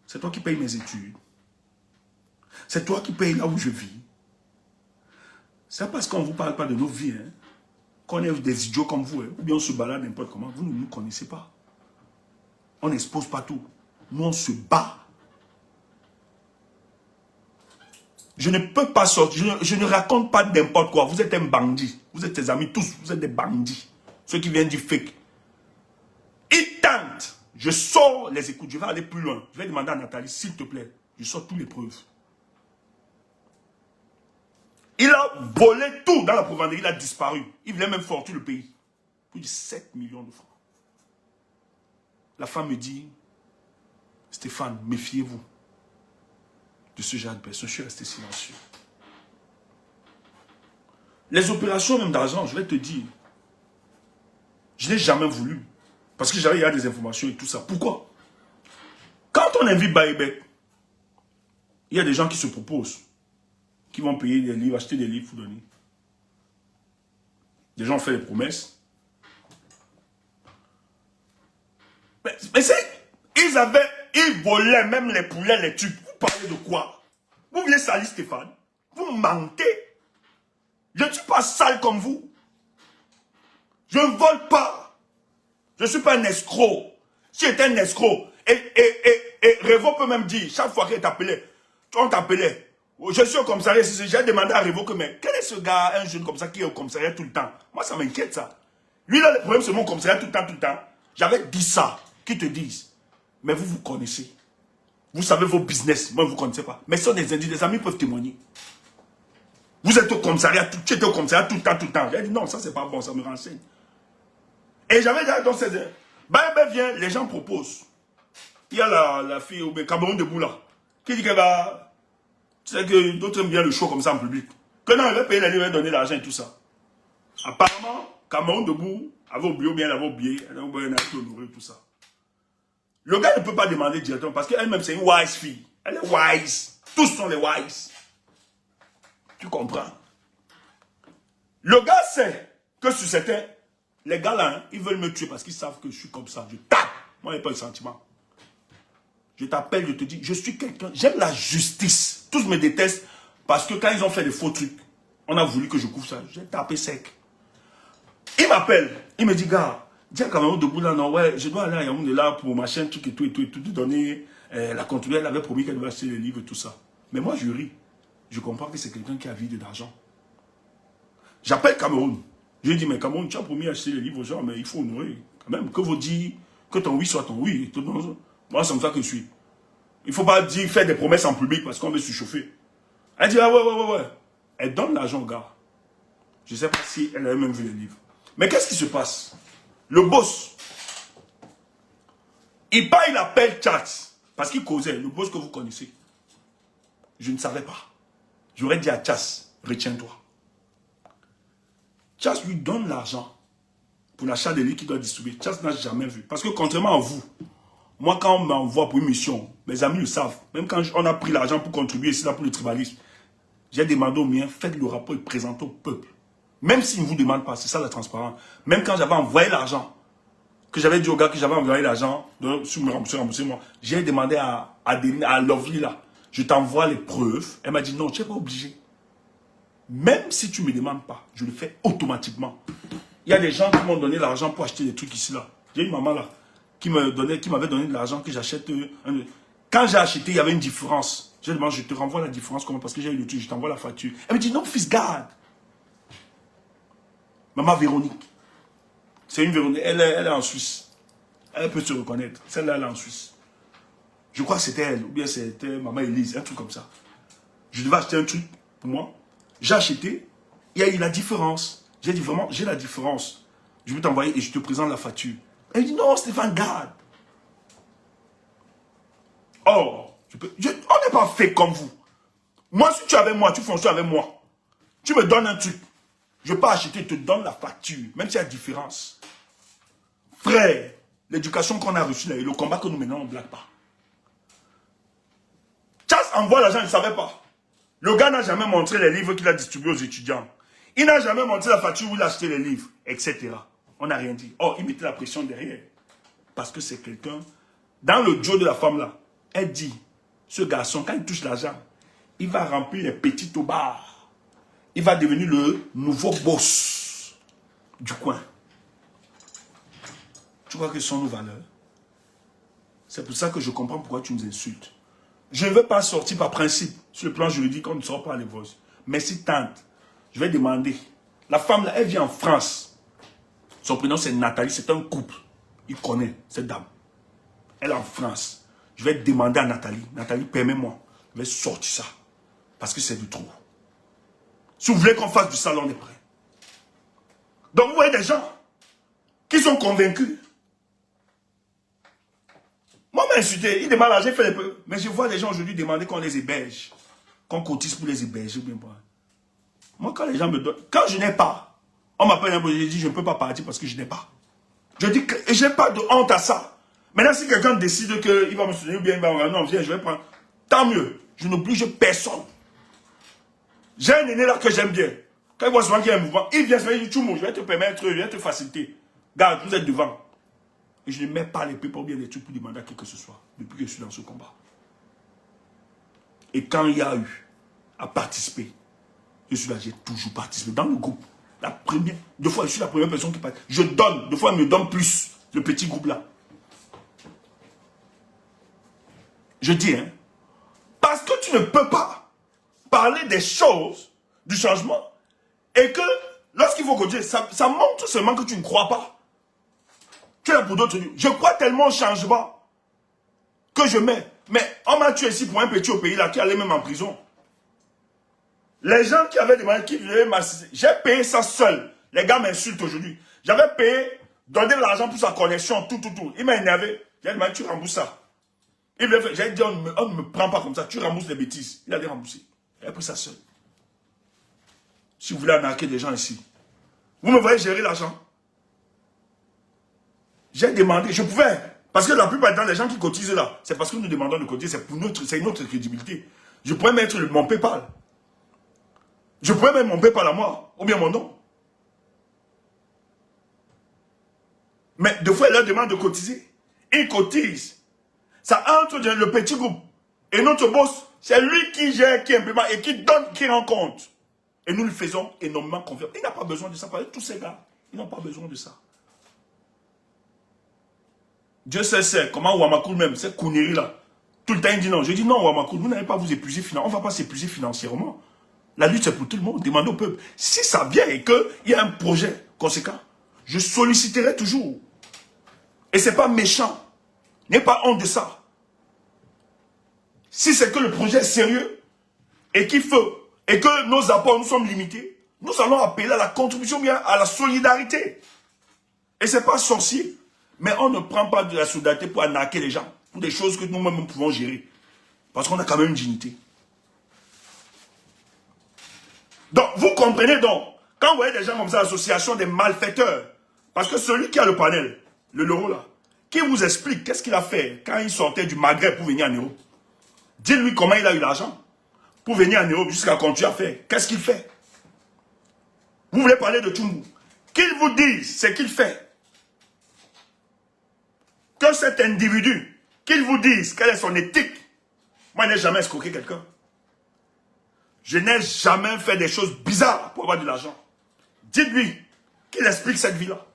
c'est toi qui payes mes études. C'est toi qui payes là où je vis. C'est parce qu'on ne vous parle pas de nos vies, hein, qu'on est des idiots comme vous, hein, ou bien on se balade n'importe comment. Vous ne nous connaissez pas. On n'expose pas tout. Nous, on se bat. Je ne peux pas sortir. Je ne raconte pas n'importe quoi. Vous êtes un bandit. Vous êtes tes amis tous. Vous êtes des bandits. Ceux qui viennent du fake. Ils tentent. Je sors les écoutes. Je vais aller plus loin. Je vais demander à Nathalie, s'il te plaît. Je sors toutes les preuves. Il a volé tout dans la provenderie. Il a disparu. Il voulait même fortuner le pays. Plus de 7 millions de francs. La femme me dit, Stéphane, méfiez-vous de ce genre de personnes. Je suis resté silencieux. Les opérations même d'argent, je vais te dire, je n'ai jamais voulu. Parce que il y a des informations et tout ça. Pourquoi? Quand on invite Baïbek, il y a des gens qui se proposent. qui vont payer des livres, acheter des livres pour donner. Des gens ont fait des promesses. Mais c'est... Ils volaient même les poulets, les tubes. Vous parlez de quoi? Vous voulez salir Stéphane? Vous mentez. Je ne suis pas sale comme vous. Je ne vole pas. Je ne suis pas un escroc. Si j'étais un escroc, et Révo peut même dire, chaque fois qu'il t'appelait, on t'appelait. Je suis au commissariat, j'ai demandé à Révo que, mais quel est ce gars, un jeune comme ça, qui est au commissariat tout le temps? Moi, ça m'inquiète, ça. Lui, là, le problème, c'est mon commissariat tout le temps. J'avais dit ça, qui te disent. Mais vous connaissez. Vous savez vos business. Moi, vous ne connaissez pas. Mais ce sont des indices, des amis peuvent témoigner. Vous êtes au commissariat, tu étais au commissariat tout le temps. J'ai dit non, ça c'est pas bon, ça me renseigne. Et j'avais dit dans ces... Ben viens, les gens proposent. Il y a la fille au Cameroun de Boula qui dit qu'elle va... Tu sais que d'autres aiment bien le show comme ça en public. Que non, elle va payer les livres, elle va donner l'argent et tout ça. Apparemment, Cameroun debout avait oublié ou bien elle avait oublié. Elle a oublié honorer tout ça. Le gars ne peut pas demander directement parce qu'elle-même c'est une wise fille. Elle est wise. Tous sont les wise. Tu comprends? Le gars sait que sur certains, les gars là, hein, ils veulent me tuer parce qu'ils savent que je suis comme ça. Je tape. Moi, il n'y a pas de sentiment. Je t'appelle, je te dis, je suis quelqu'un, j'aime la justice. Tous me détestent parce que quand ils ont fait des faux trucs, on a voulu que je couvre ça. J'ai tapé sec. Il m'appelle, il me dit, gars, dis à Cameroun debout là, non, ouais, je dois aller à Yaoundé là pour machin, truc et tout, te donner la contrôleur. Elle avait promis qu'elle devait acheter les livres et tout ça. Mais moi, je ris. Je comprends que c'est quelqu'un qui a vide d'argent. J'appelle Cameroun. Je lui dis, mais Cameroun, tu as promis d'acheter les livres aux gens, mais il faut honorer. Quand même, que vous dites que ton oui soit ton oui. Moi, c'est comme ça que je suis. Il ne faut pas dire faire des promesses en public parce qu'on veut se chauffer. Elle dit, ah ouais. Elle donne l'argent au gars. Je ne sais pas si elle a même vu les livres. Mais qu'est-ce qui se passe? Le boss, il appelle Chat parce qu'il causait, le boss que vous connaissez. Je ne savais pas. J'aurais dit à Chas, retiens-toi. Chas lui donne l'argent pour l'achat des livres qu'il doit distribuer. Chas n'a jamais vu. Parce que contrairement à vous, moi quand on m'envoie pour une mission, mes amis le savent, même quand on a pris l'argent pour contribuer ici là pour le tribalisme, j'ai demandé aux miens, faites le rapport et présentez au peuple. Même s'ils ne vous demandent pas, c'est ça la transparence. Même quand j'avais envoyé l'argent, que j'avais dit au gars que j'avais envoyé l'argent, sur me rembourser moi, j'ai demandé à Lovely là, je t'envoie les preuves. Elle m'a dit non, tu n'es pas obligé. Même si tu ne me demandes pas, je le fais automatiquement. Il y a des gens qui m'ont donné l'argent pour acheter des trucs ici là. J'ai une maman là qui m'avait donné de l'argent que j'achète. Quand j'ai acheté, il y avait une différence. J'ai demandé, je te renvoie la différence comment parce que j'ai eu le truc, je t'envoie la facture. Elle me dit non, fils, garde. Maman Véronique. C'est une Véronique, elle est en Suisse. Elle peut se reconnaître. Celle-là, elle est en Suisse. Je crois que c'était elle, ou bien c'était maman Elise, un truc comme ça. Je devais acheter un truc pour moi. J'ai acheté, il y a eu la différence. J'ai dit vraiment, j'ai la différence. Je vais t'envoyer et je te présente la facture. Elle dit non, Stéphane, garde. Oh, on n'est pas fait comme vous. Moi, si tu es avec moi, tu fonctionnes avec moi. Tu me donnes un truc. Je ne vais pas acheter, je te donne la facture, même s'il y a différence. Frère, l'éducation qu'on a reçue là et le combat que nous menons, on ne blague pas. Chas envoie l'argent, il ne savait pas. Le gars n'a jamais montré les livres qu'il a distribués aux étudiants. Il n'a jamais montré la facture où il a acheté les livres, etc. On n'a rien dit. Oh, il mettait la pression derrière. Parce que c'est quelqu'un... Dans le job de la femme là, elle dit, ce garçon, quand il touche l'argent, il va remplir les petits tobards. Il va devenir le nouveau boss du coin. Tu vois que ce sont nos valeurs. C'est pour ça que je comprends pourquoi tu nous insultes. Je ne veux pas sortir par principe. Sur le plan juridique, on ne sort pas les voix. Mais si tante, je vais demander. La femme là, elle vit en France. Son prénom c'est Nathalie, c'est un couple. Il connaît cette dame. Elle est en France. Je vais demander à Nathalie. Nathalie, permets-moi. Je vais sortir ça. Parce que c'est du trop. Si vous voulez qu'on fasse du salon, on est prêt. Donc vous voyez des gens qui sont convaincus. Moi, m'a insulté, il demande l'argent, il fait les peu. Mais je vois des gens aujourd'hui demander qu'on les héberge. Qu'on cotise pour les héberger. Bien pas. Moi, quand les gens me donnent... Quand je n'ai pas, on m'appelle un peu, je dis je ne peux pas partir parce que je n'ai pas. Je dis que je n'ai pas de honte à ça. Maintenant, si quelqu'un décide qu'il va me soutenir ou bien il va me non, viens, je vais prendre. Tant mieux. Je n'oblige personne. J'ai un aîné là que j'aime bien. Quand il voit souvent qu'il y a un mouvement, il vient se dire, Tchoumo, je vais te permettre, je vais te faciliter. Garde, vous êtes devant. Et je ne mets pas les pieds pour bien des trucs pour demander à qui que ce soit, depuis que je suis dans ce combat. Et quand il y a eu à participer, je suis là, j'ai toujours participé. Dans le groupe, deux fois, je suis la première personne qui participe. Je donne, deux fois, il me donne plus, le petit groupe là. Je dis, hein, parce que tu ne peux pas parler des choses, du changement, et que lorsqu'il faut continuer, ça montre seulement que tu ne crois pas. Tu es là pour d'autres. Je crois tellement au changement que je mets. Mais on m'a tué ici pour un petit au pays là qui allait même en prison. Les gens qui avaient demandé qui venaient m'assister, j'ai payé ça seul. Les gars m'insultent aujourd'hui. J'avais payé, donné de l'argent pour sa connexion, tout. Il m'a énervé. J'ai demandé, tu rembourses ça. J'ai dit, on ne me prend pas comme ça, tu rembourses les bêtises. Il allait rembourser. Il a pris ça seul. Si vous voulez arnaquer des gens ici, vous me voyez gérer l'argent. J'ai demandé, je pouvais, parce que la plupart du temps, les gens qui cotisent là, c'est parce que nous demandons de cotiser, c'est une autre crédibilité. Je pourrais mettre mon PayPal. Je pourrais mettre mon PayPal à moi, ou bien mon nom. Mais deux fois, ils leur demandent de cotiser. Ils cotisent. Ça entre dans le petit groupe. Et notre boss, c'est lui qui gère, qui implémente et qui donne, qui rend compte. Et nous le faisons énormément confiance. Il n'a pas besoin de ça. Tous ces gars, ils n'ont pas besoin de ça. Dieu sait comment Ouamakoul même, cette connerie là. Tout le temps il dit non. Je dis non Ouamakoul, vous n'allez pas vous épuiser financièrement. On ne va pas s'épuiser financièrement. La lutte c'est pour tout le monde. Demandez au peuple. Si ça vient et qu'il y a un projet conséquent, je solliciterai toujours. Et ce n'est pas méchant. N'ayez pas honte de ça. Si c'est que le projet est sérieux et qu'il faut, et que nos apports nous sommes limités, nous allons appeler à la contribution, bien à la solidarité. Et ce n'est pas sorcier. Mais on ne prend pas de la solidarité pour arnaquer les gens, pour des choses que nous-mêmes pouvons gérer. Parce qu'on a quand même une dignité. Donc, vous comprenez donc, quand vous voyez des gens comme ça, l'association des malfaiteurs, parce que celui qui a le panel, le Leroux là, qui vous explique qu'est-ce qu'il a fait quand il sortait du Maghreb pour venir en Europe. Dites-lui comment il a eu l'argent pour venir en Europe jusqu'à continuer à faire. Qu'est-ce qu'il fait? Vous voulez parler de Tchoumbou. Qu'il vous dise ce qu'il fait. Que cet individu, qu'il vous dise quelle est son éthique. Moi, je n'ai jamais escroqué quelqu'un. Je n'ai jamais fait des choses bizarres pour avoir de l'argent. Dites-lui qu'il explique cette vie-là.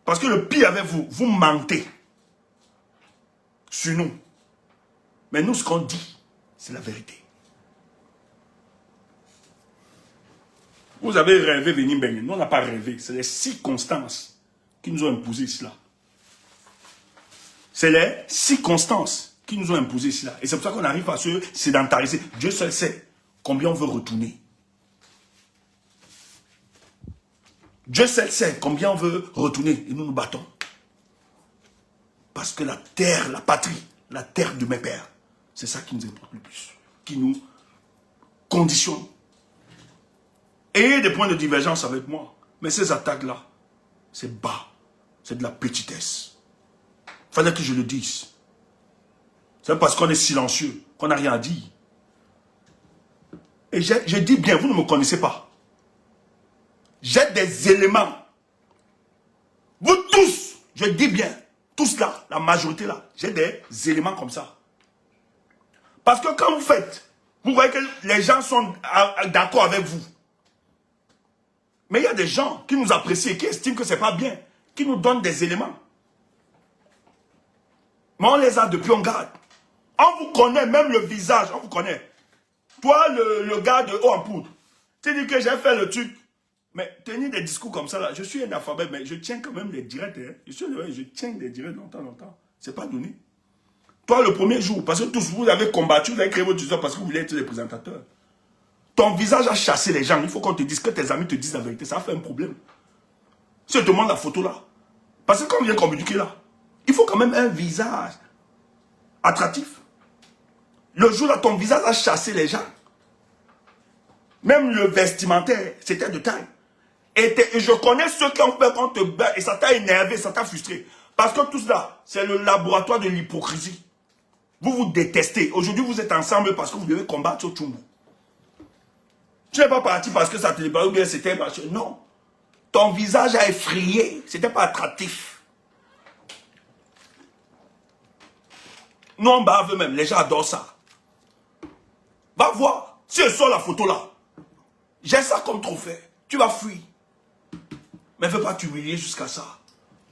Parce que le pire avec vous, vous mentez sur nous. Mais nous, ce qu'on dit, c'est la vérité. Vous avez rêvé venir baigner. Nous, on n'a pas rêvé. C'est les circonstances qui nous ont imposé cela. C'est les circonstances qui nous ont imposé cela. Et c'est pour ça qu'on arrive à se sédentariser. Dieu seul sait combien on veut retourner. Dieu seul sait combien on veut retourner. Et nous nous battons. Parce que la terre, la patrie, la terre de mes pères, c'est ça qui nous importe le plus. Qui nous conditionne. Ayez des points de divergence avec moi. Mais ces attaques-là, c'est bas. C'est de la petitesse. Il fallait que je le dise. C'est parce qu'on est silencieux, qu'on n'a rien à dire. Et je dis bien, vous ne me connaissez pas. J'ai des éléments. Vous tous, je dis bien, tous là, la majorité là, j'ai des éléments comme ça. Parce que quand vous faites, vous voyez que les gens sont d'accord avec vous. Mais il y a des gens qui nous apprécient, qui estiment que ce n'est pas bien, qui nous donnent des éléments. Mais on les a depuis, on garde. On vous connaît, même le visage, on vous connaît. Toi, le gars de haut en poudre, tu dis que j'ai fait le truc. Mais tenir des discours comme ça, là, je suis un alphabet, mais je tiens quand même les directs. Hein. Je tiens les directs longtemps. C'est pas donné. Toi, le premier jour, parce que tous vous avez combattu, vous avez créé votre histoire parce que vous voulez être des présentateurs. Ton visage a chassé les gens. Il faut qu'on te dise que tes amis te disent la vérité. Ça fait un problème. Si je te demande la photo là, parce que quand on vient communiquer là, il faut quand même un visage attractif. Le jour là, ton visage a chassé les gens. Même le vestimentaire, c'était de taille. Et je connais ceux qui ont fait qu'on te bat et ça t'a énervé, ça t'a frustré. Parce que tout cela, c'est le laboratoire de l'hypocrisie. Vous vous détestez. Aujourd'hui, vous êtes ensemble parce que vous devez combattre Tchumbu. Tu n'es pas parti parce que ça te déplaît ou bien c'était... Non. Ton visage a effrayé. C'était pas attractif. Nous, on bave même. Les gens adorent ça. Va voir. Si je sors la photo là, j'ai ça comme trophée. Tu vas fuir. Mais ne veux pas t'humilier jusqu'à ça.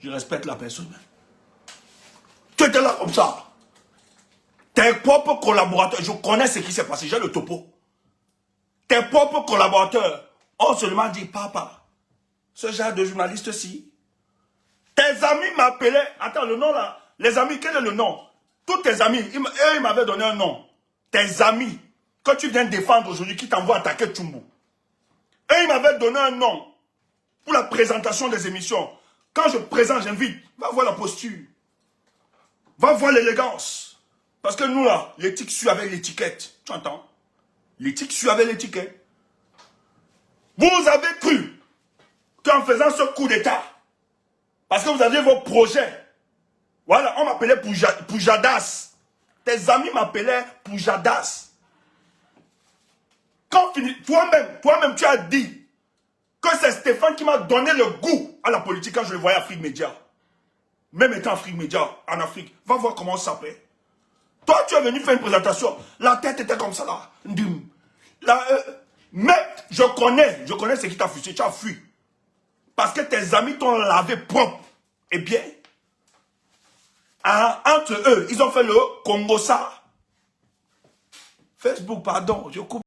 Je respecte la personne. Tu étais là comme ça. Tes propres collaborateurs, je connais ce qui s'est passé, j'ai le topo. Tes propres collaborateurs ont seulement dit, papa, ce genre de journaliste-ci. Tes amis m'appelaient, attends, le nom là, les amis, quel est le nom? Tous tes amis, eux, ils m'avaient donné un nom. Tes amis, que tu viens défendre aujourd'hui, qui t'envoient attaquer Tchumbu. Eux, ils m'avaient donné un nom pour la présentation des émissions. Quand je présente, j'invite, va voir la posture. Va voir l'élégance. Parce que nous là, l'éthique suit avec l'étiquette. Tu entends? L'éthique suit avec l'étiquette. Vous avez cru qu'en faisant ce coup d'état, parce que vous aviez vos projets, voilà, on m'appelait Poujadas. Tes amis m'appelaient Poujadas. Quand toi-même, tu as dit que c'est Stéphane qui m'a donné le goût à la politique quand je le voyais à Afrique Média. Même étant Afrique Média, en Afrique. Va voir comment ça s'appelle. Toi, tu es venu faire une présentation. La tête était comme ça là. Mais je connais ce qui t'a fui. Tu as fui. Parce que tes amis t'ont lavé propre. Eh bien, entre eux, ils ont fait le Congo ça. Facebook, pardon, je coupe.